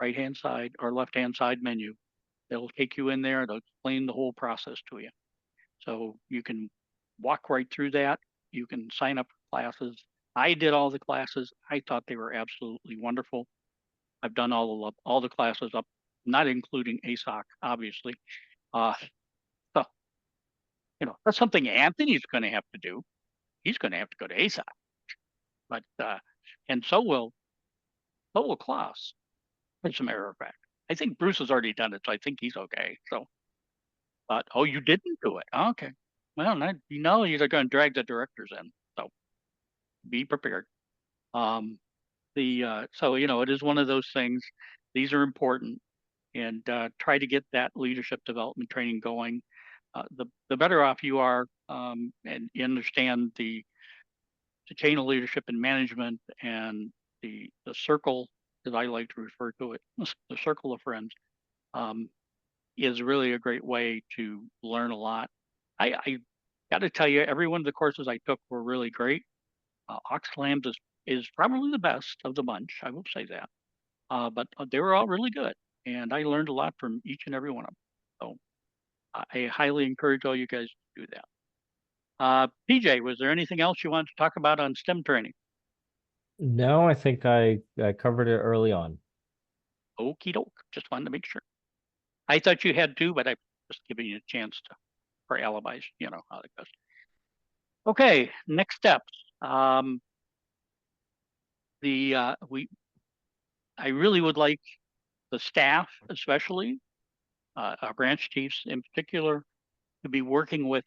right-hand side or left-hand side menu. They'll take you in there. They'll explain the whole process to you. So you can walk right through that. You can sign up for classes. I did all the classes. I thought they were absolutely wonderful. I've done all the classes up, not including ASOC, obviously. So, you know, that's something Anthony's going to have to do. He's going to have to go to ASOC. But and so will Klaus, as a matter of fact. I think Bruce has already done it, so I think he's okay. So, but oh, you didn't do it. Okay. Well, you know, you're going to drag the directors in, so be prepared. So you know, it is one of those things. These are important, and try to get that leadership development training going. The better off you are, and you understand the chain of leadership and management and the circle, as I like to refer to it, the circle of friends, is really a great way to learn a lot. I got to tell you, every one of the courses I took were really great. AuxLambs is probably the best of the bunch, I will say that. But they were all really good, and I learned a lot from each and every one of them. So I highly encourage all you guys to do that. PJ, was there anything else you wanted to talk about on STEM training? No, I think I covered it early on. Okie doke. Just wanted to make sure. I thought you had to, but I'm just giving you a chance for alibis. You know how it goes. Okay, next steps. I really would like the staff, especially our branch chiefs in particular, to be working with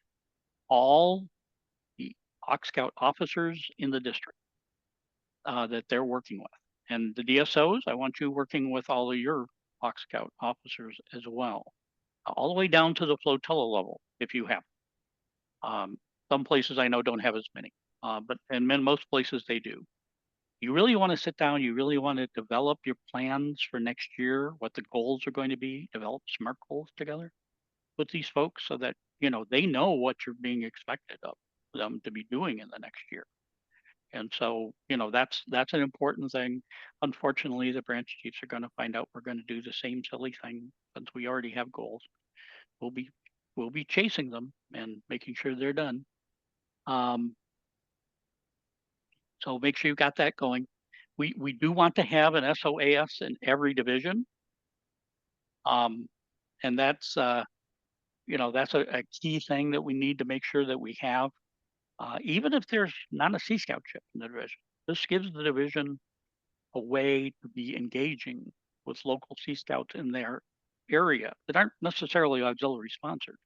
all the AuxScout officers in the district that they're working with. And the DSOs, I want you working with all of your AuxScout officers as well, all the way down to the flotilla level, if you have. Some places I know don't have as many, but in most places they do. You really want to sit down, you really want to develop your plans for next year, what the goals are going to be, develop SMART goals together with these folks so that, you know, they know what you're being expected of them to be doing in the next year. And so, you know, that's an important thing. Unfortunately, the branch chiefs are going to find out we're going to do the same silly thing since we already have goals. We'll be chasing them and making sure they're done. So make sure you got that going. We do want to have an SOAS in every division. And that's you know, that's a key thing that we need to make sure that we have. Even if there's not a Sea Scout ship in the division, this gives the division a way to be engaging with local Sea Scouts in their area that aren't necessarily auxiliary sponsored.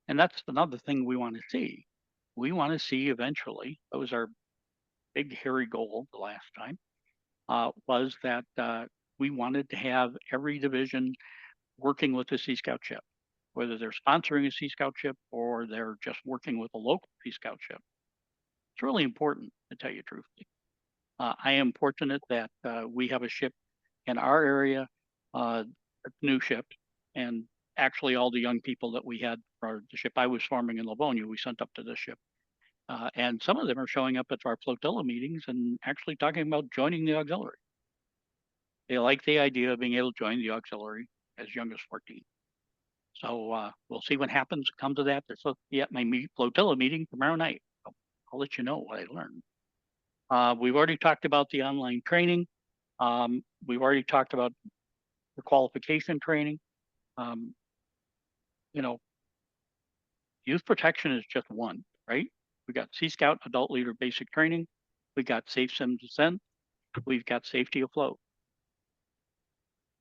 And that's another thing we want to see. We want to see eventually, that was our big hairy goal the last time, was that we wanted to have every division working with a Sea Scout ship, whether they're sponsoring a Sea Scout ship or they're just working with a local Sea Scout ship. It's really important, to tell you truthfully. I am fortunate that we have a ship in our area, a new ship, and actually all the young people that we had for the ship I was forming in Livonia, we sent up to this ship. And some of them are showing up at our flotilla meetings and actually talking about joining the auxiliary. They like the idea of being able to join the auxiliary as young as 14. So we'll see what happens. Come to that. They're supposed to be at my flotilla meeting tomorrow night. I'll let you know what I learned. We've already talked about the online training. We've already talked about the qualification training. You know, youth protection is just one, right? We got Sea Scout adult leader basic training. We got safe sim descent. We've got safety afloat.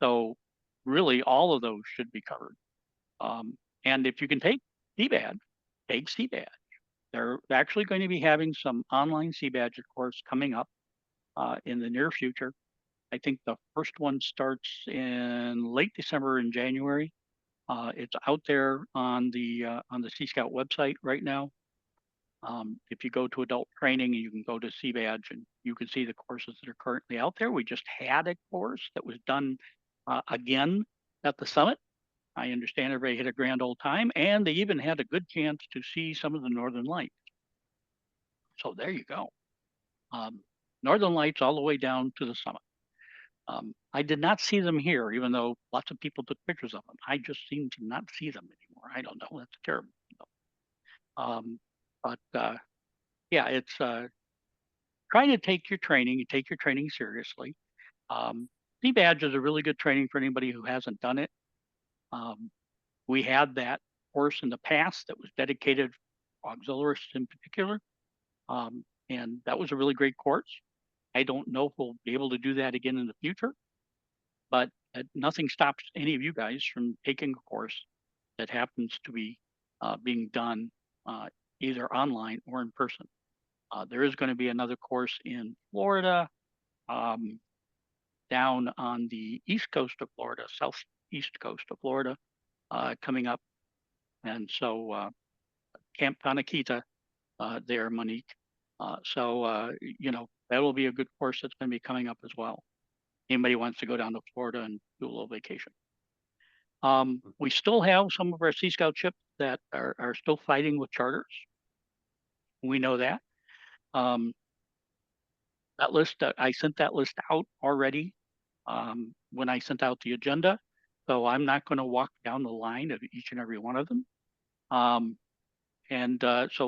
So really all of those should be covered. And if you can take CBAD, take CBAD. They're actually going to be having some online CBAD course coming up in the near future. I think the first one starts in late December and January. It's out there on the AuxScout website right now. If you go to adult training, you can go to CBAD and you can see the courses that are currently out there. We just had a course that was done again at the summit. I understand everybody had a grand old time, and they even had a good chance to see some of the Northern Lights. So there you go. Northern Lights all the way down to the summit. I did not see them here, even though lots of people took pictures of them. I just seem to not see them anymore. I don't know. That's terrible. Yeah, it's trying to take your training. You take your training seriously. CBAD is a really good training for anybody who hasn't done it. We had that course in the past that was dedicated to auxiliaries in particular. And that was a really great course. I don't know if we'll be able to do that again in the future, but nothing stops any of you guys from taking a course that happens to be being done either online or in person. There is going to be another course in Florida, down on the east coast of Florida, southeast coast of Florida, coming up. And so Camp Panaquita there, Monique. You know, that will be a good course that's going to be coming up as well. Anybody wants to go down to Florida and do a little vacation. We still have some of our Sea Scout ships that are still fighting with charters. We know that. That list, I sent that list out already when I sent out the agenda. So I'm not going to walk down the line of each and every one of them. So,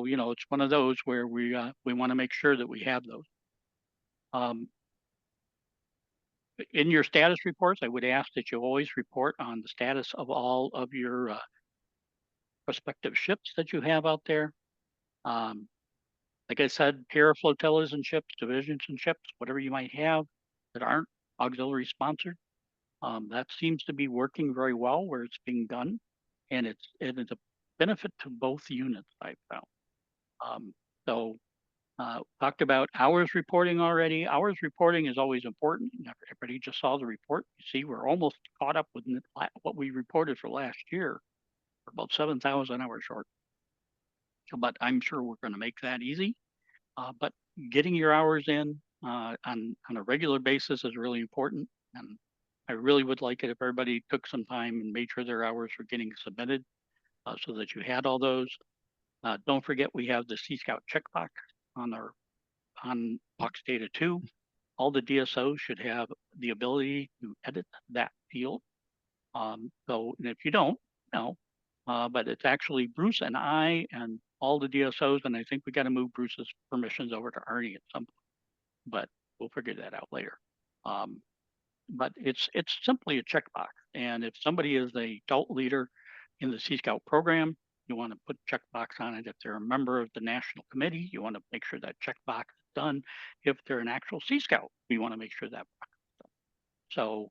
you know, it's one of those where we want to make sure that we have those. In your status reports, I would ask that you always report on the status of all of your prospective ships that you have out there. Like I said, pair of flotillas and ships, divisions and ships, whatever you might have that aren't auxiliary sponsored. That seems to be working very well where it's being done, and it's a benefit to both units, I've found. Talked about hours reporting already. Hours reporting is always important. Everybody just saw the report. You see, we're almost caught up with what we reported for last year. We're about 7,000 hours short. But I'm sure we're going to make that easy. But getting your hours in on a regular basis is really important. And I really would like it if everybody took some time and made sure their hours were getting submitted so that you had all those. Don't forget, we have the Sea Scout checkbox on Box Data 2. All the DSOs should have the ability to edit that field. And if you don't, no. But it's actually Bruce and I and all the DSOs, and I think we got to move Bruce's permissions over to Arnie at some point. But we'll figure that out later. But it's simply a checkbox. And if somebody is a adult leader in the Sea Scout program, you want to put a checkbox on it. If they're a member of the national committee, you want to make sure that checkbox is done. If they're an actual Sea Scout, we want to make sure that box is done. So,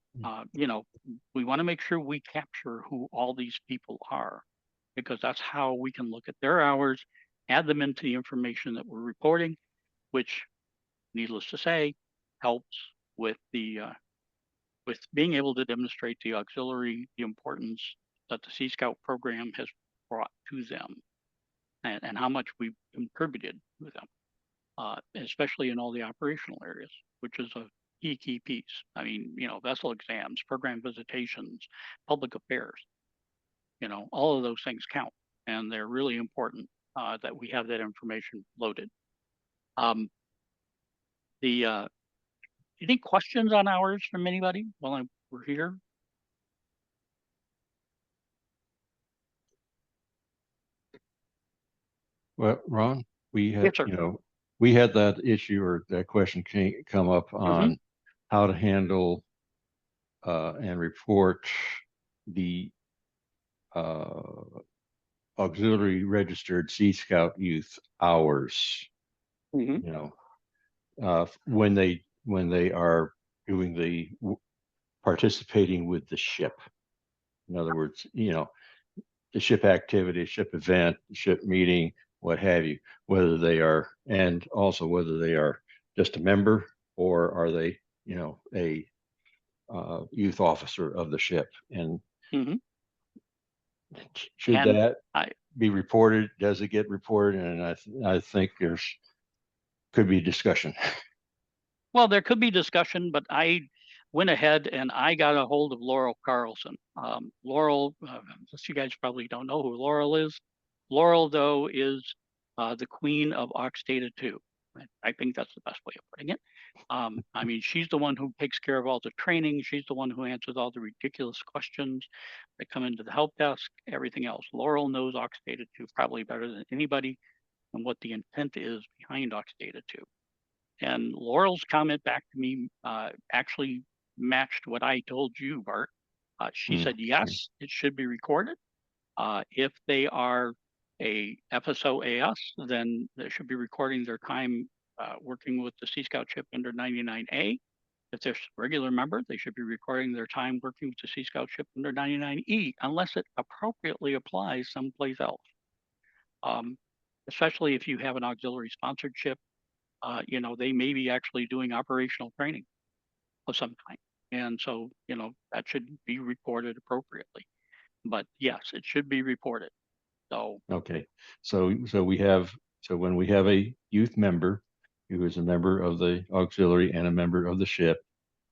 you know, we want to make sure we capture who all these people are, because that's how we can look at their hours, add them into the information that we're reporting, which, needless to say, helps with the with being able to demonstrate the auxiliary, the importance that the Sea Scout program has brought to them, and how much we've contributed to them, especially in all the operational areas, which is a key piece. I mean, you know, vessel exams, program visitations, public affairs, you know, all of those things count, and they're really important that we have that information loaded. Any questions on hours from anybody while we're here? Well, Ron, we Yes, had, sir. you know, we had that issue or that question come up on how to handle and report the auxiliary registered Sea Scout youth hours. You know, when they are doing the participating with the ship. In other words, you know, ship activity, ship event, ship meeting, what have you, whether they are, and also whether they are just a member or are they, you know, a youth officer of the ship. And Mhm. should And that I, be reported? Does it get reported? And I think there's could be discussion. well, there could be discussion, but I went ahead and I got a hold of Laurel Carlson. Laurel, you guys probably don't know who Laurel is. Laurel, though, is the queen of Aux Data 2. I think that's the best way of putting it. I mean, she's the one who takes care of all the training. She's the one who answers all the ridiculous questions that come into the help desk, everything else. Laurel knows Aux Data 2 probably better than anybody and what the intent is behind Aux Data 2. And Laurel's comment back to me actually matched what I told you, Bart. She said, yes, it should be recorded. If they are a FSOAS, then they should be recording their time working with the Sea Scout ship under 99A. If they're regular member, they should be recording their time working with the Sea Scout ship under 99E, unless it appropriately applies someplace else. Especially if you have an auxiliary sponsored ship, you know, they may be actually doing operational training of some kind. And so, you know, that should be reported appropriately. But yes, it should be reported. So, Okay, so when we have a youth member who is a member of the auxiliary and a member of the ship,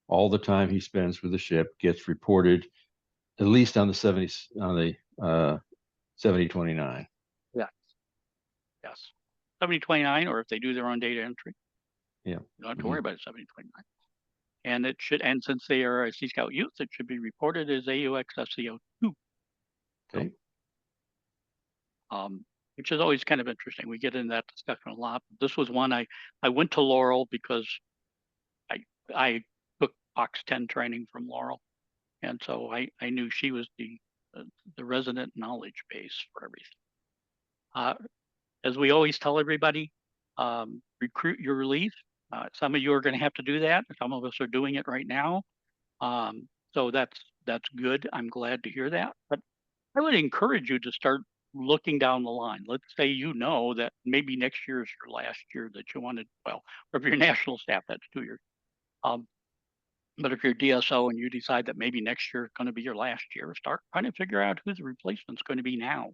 all the time he spends with the ship gets reported at least on the 7029. yeah, yes. 7029, or if they do their own data entry, Yeah. you don't have to worry about 7029. And it should, and since they are a Sea Scout youth, it should be reported as AUX FCO2. Okay. Which is always kind of interesting. We get in that discussion a lot. This was one I went to Laurel because I took Ox 10 training from Laurel, and so I knew she was the resident knowledge base for everything. As we always tell everybody, recruit your relief. Some of you are going to have to do that. Some of us are doing it right now. So that's good. I'm glad to hear that. But I would encourage you to start looking down the line. Let's say you know that maybe next year is your last year that you wanted, well, or if you're national staff, that's 2 years. But if you're DSO and you decide that maybe next year is going to be your last year, start trying to figure out who the replacement's going to be now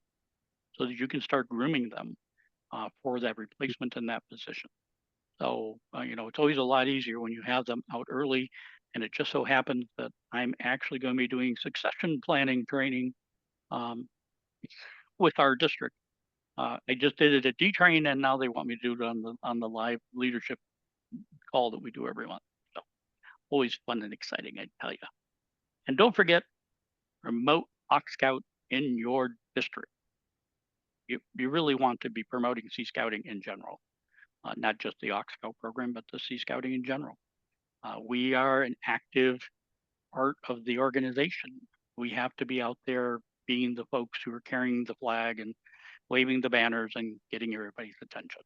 so that you can start grooming them for that replacement in that position. So, you know, it's always a lot easier when you have them out early. And it just so happens that I'm actually going to be doing succession planning training with our district. I just did it at D-Train, and now they want me to do it on the live leadership call that we do every month. So always fun and exciting, I tell you. And don't forget, promote AuxScout in your district. You really want to be promoting Sea Scouting in general, not just the AuxScout program, but the Sea Scouting in general. We are an active part of the organization. We have to be out there being the folks who are carrying the flag and waving the banners and getting everybody's attention.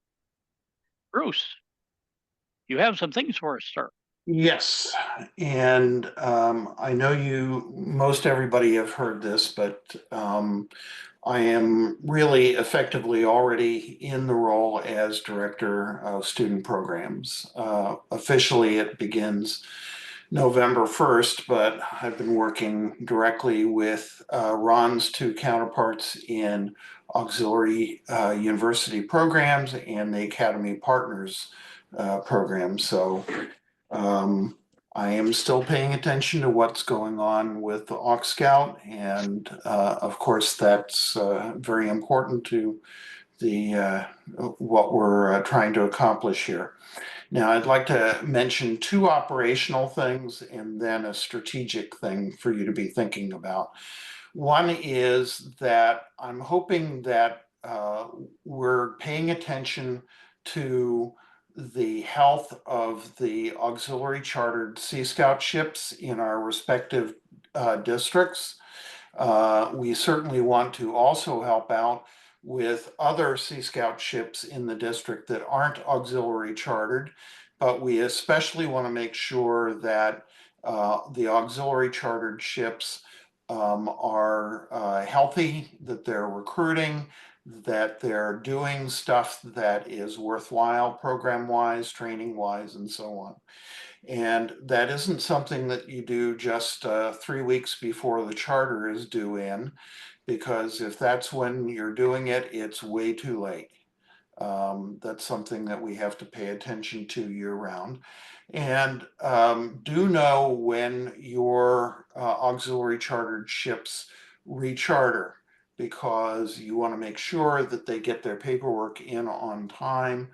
Bruce, you have some things for us, sir. Yes, and I know most everybody have heard this, but I am really effectively already in the role as Director of Student Programs. Officially, it begins November 1st, but I've been working directly with Ron's two counterparts in auxiliary university programs and the Academy Partners program. So I am still paying attention to what's going on with the AuxScout, and of course that's very important to the what we're trying to accomplish here. Now, I'd like to mention two operational things and then a strategic thing for you to be thinking about. One is that I'm hoping that we're paying attention to the health of the auxiliary chartered Sea Scout ships in our respective districts. We certainly want to also help out with other Sea Scout ships in the district that aren't auxiliary chartered, but we especially want to make sure that the auxiliary chartered ships are healthy, that they're recruiting, that they're doing stuff that is worthwhile program-wise, training-wise, and so on. And that isn't something that you do just 3 weeks before the charter is due in, because if that's when you're doing it, it's way too late. That's something that we have to pay attention to year round. And do know when your auxiliary chartered ships recharter, because you want to make sure that they get their paperwork in on time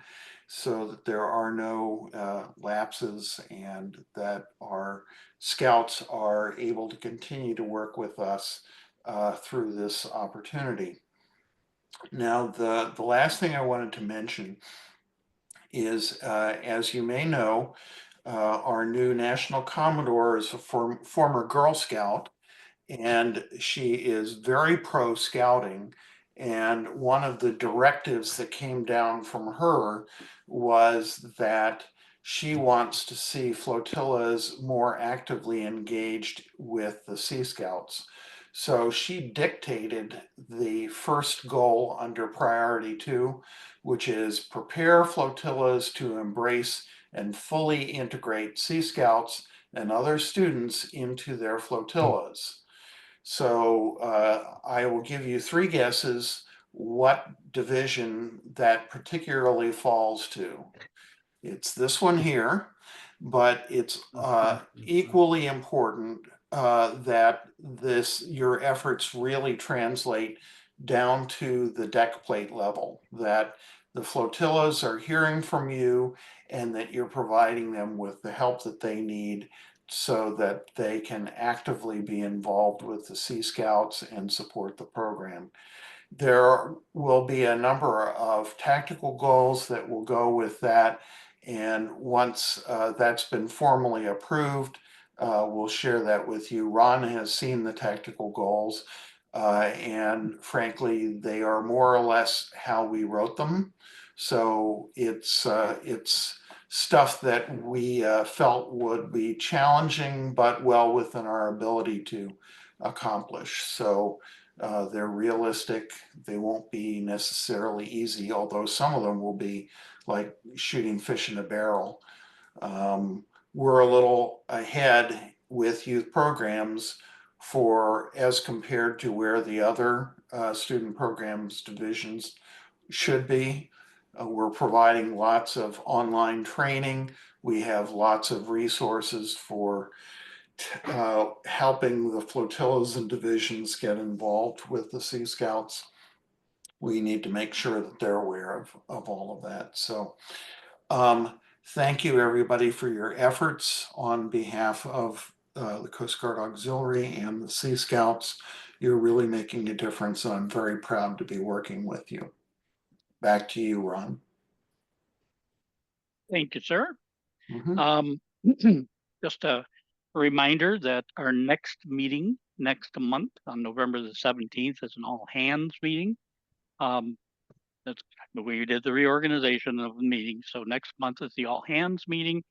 so that there are no lapses, and that our scouts are able to continue to work with us through this opportunity. Now, the last thing I wanted to mention is, as you may know, our new National Commodore is a former Girl Scout, and she is very pro scouting. And one of the directives that came down from her was that she wants to see flotillas more actively engaged with the Sea Scouts. So she dictated the first goal under priority 2, which is prepare flotillas to embrace and fully integrate Sea Scouts and other students into their flotillas. So I will give you 3 guesses what division that particularly falls to. It's this one here, but it's equally important that your efforts really translate down to the deck plate level, that the flotillas are hearing from you and that you're providing them with the help that they need so that they can actively be involved with the Sea Scouts and support the program. There will be a number of tactical goals that will go with that. And once that's been formally approved, we'll share that with you. Ron has seen the tactical goals, and frankly, they are more or less how we wrote them. So it's stuff that we felt would be challenging, but well within our ability to accomplish. So they're realistic. They won't be necessarily easy, although some of them will be like shooting fish in a barrel. We're a little ahead with youth programs for as compared to where the other student programs divisions should be. We're providing lots of online training. We have lots of resources for helping the flotillas and divisions get involved with the Sea Scouts. We need to make sure that they're aware of all of that. So thank you everybody for your efforts on behalf of the Coast Guard Auxiliary and the Sea Scouts. You're really making a difference, and I'm very proud to be working with you. Back to you, Ron. Thank you, sir. Mhm. Just a reminder that our next meeting next month on November the 17th is an all hands meeting. That's we did the reorganization of the meeting. So next month is the all hands meeting.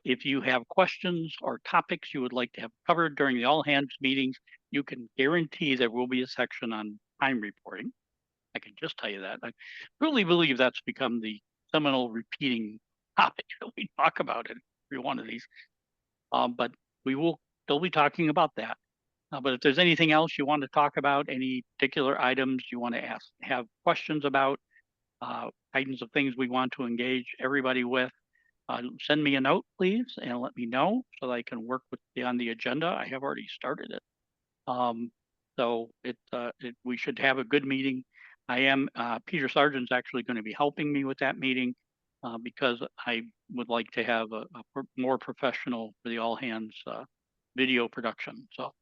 If you have questions or topics you would like to have covered during the all hands meetings, you can guarantee there will be a section on time reporting. I can just tell you that. I truly believe that's become the seminal repeating topic that we talk about in every one of these. But we will still be talking about that. But if there's anything else you want to talk about, any particular items you want to ask, have questions about, items of things we want to engage everybody with, send me a note, please, and let me know so that I can work with you on the agenda. I have already started it. So we should have a good meeting. Peter Sargent's actually going to be helping me with that meeting because I would like to have a more professional for the all hands video production. So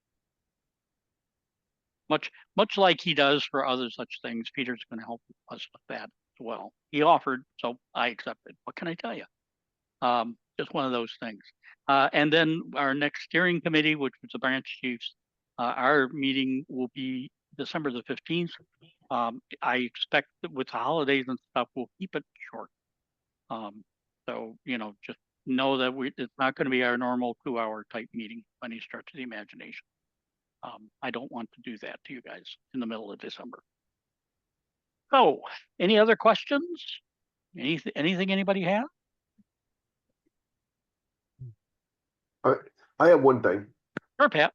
much like he does for other such things, Peter's going to help us with that as well. He offered, so I accepted. What can I tell you? Just one of those things. And then our next steering committee, which was the branch chiefs, our meeting will be December the 15th. I expect that with the holidays and stuff, we'll keep it short. So, just know that it's not going to be our normal 2-hour type meeting by any stretch of the imagination. I don't want to do that to you guys in the middle of December. So, any other questions? Anything anybody have? I have one thing. Sure, Pat.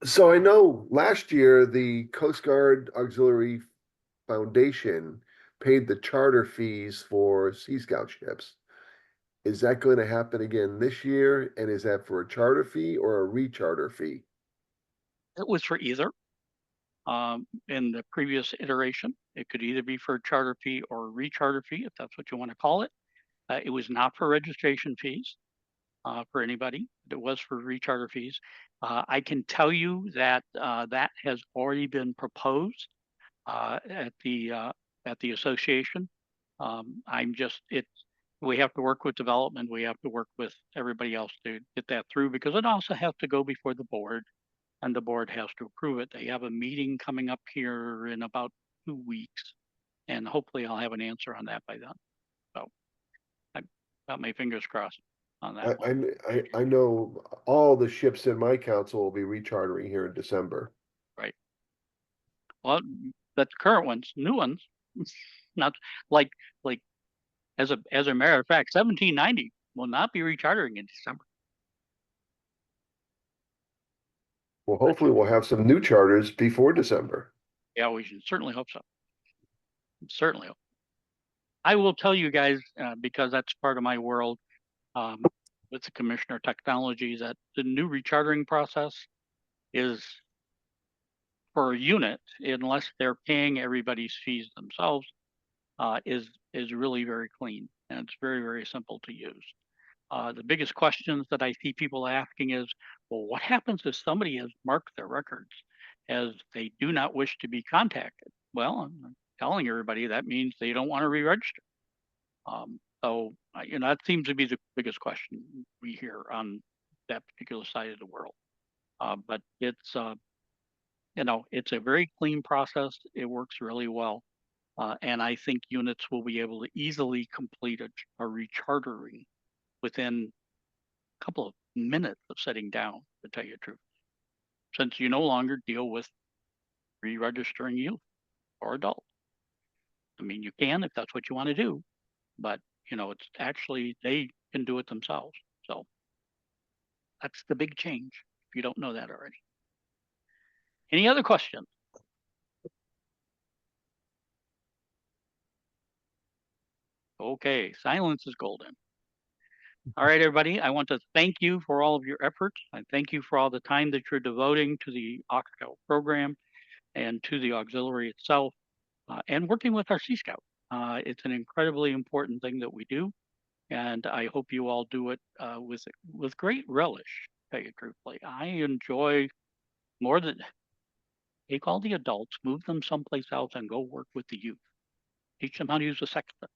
So I know last year the Coast Guard Auxiliary Foundation paid the charter fees for Sea Scout ships. Is that going to happen again this year? And is that for a charter fee or a recharter fee? It was for either. In the previous iteration, it could either be for a charter fee or a recharter fee, if that's what you want to call it. It was not for registration fees for anybody. It was for recharter fees. I can tell you that that has already been proposed at the association. We have to work with development. We have to work with everybody else to get that through because it also has to go before the board, and the board has to approve it. They have a meeting coming up here in about 2 weeks, and hopefully I'll have an answer on that by then. So I got my fingers crossed on that one. I know all the ships in my council will be rechartering here in December. Right. Well, that's current ones, new ones, not like as a matter of fact, 1790 will not be rechartering in December. Well, hopefully we'll have some new charters before December. Yeah, we should certainly hope so. Certainly hope. I will tell you guys, because that's part of my world, with the Commissioner Technology, that the new rechartering process is for a unit, unless they're paying everybody's fees themselves, is really very clean, and it's very, very simple to use. The biggest questions that I see people asking is, well, what happens if somebody has marked their records as they do not wish to be contacted? Well, I'm telling everybody that means they don't want to re-register. So, that seems to be the biggest question we hear on that particular side of the world. But it's, it's a very clean process. It works really well. And I think units will be able to easily complete a rechartering within a couple of minutes of sitting down, to tell you the truth, since you no longer deal with re-registering youth or adults. I mean, you can if that's what you want to do, but it's actually, they can do it themselves. So that's the big change, if you don't know that already. Any other questions? Okay, silence is golden. All right, everybody, I want to thank you for all of your efforts. I thank you for all the time that you're devoting to the AuxScout program and to the auxiliary itself, and working with our Sea Scout. It's an incredibly important thing that we do, and I hope you all do it with great relish, to tell you truthfully. I enjoy more than take all the adults, move them someplace else, and go work with the youth. Teach them how to use a sextant.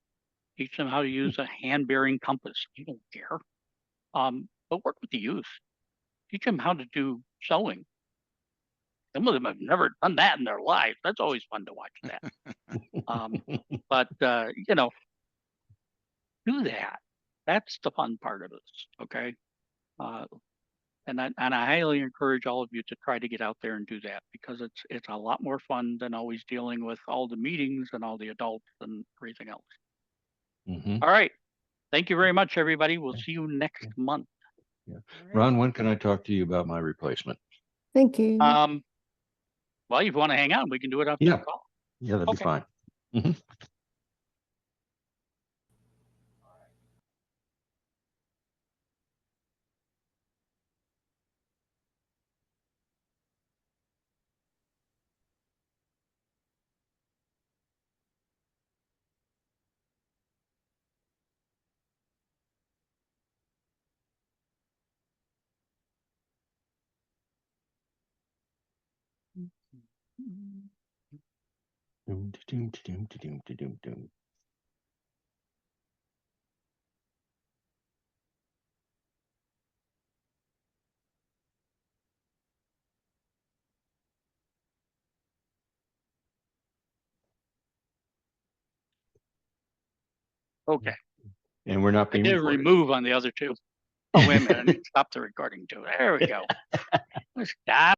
Teach them how to use a hand-bearing compass. You don't care. But work with the youth. Teach them how to do sewing. Some of them have never done that in their life. That's always fun to watch that. But do that. That's the fun part of this. Okay. And I highly encourage all of you to try to get out there and do that, because it's a lot more fun than always dealing with all the meetings and all the adults and everything else. All right. Thank you very much, everybody. We'll see you next month. Yeah. Ron, when can I talk to you about my replacement? Thank you. Well, if you want to hang out, we can do it after the call. Yeah, that'd be fine. Okay. And we're not I being did recorded. remove on the other two. Oh, wait a minute. I need to stop the recording too. There we go. Stop.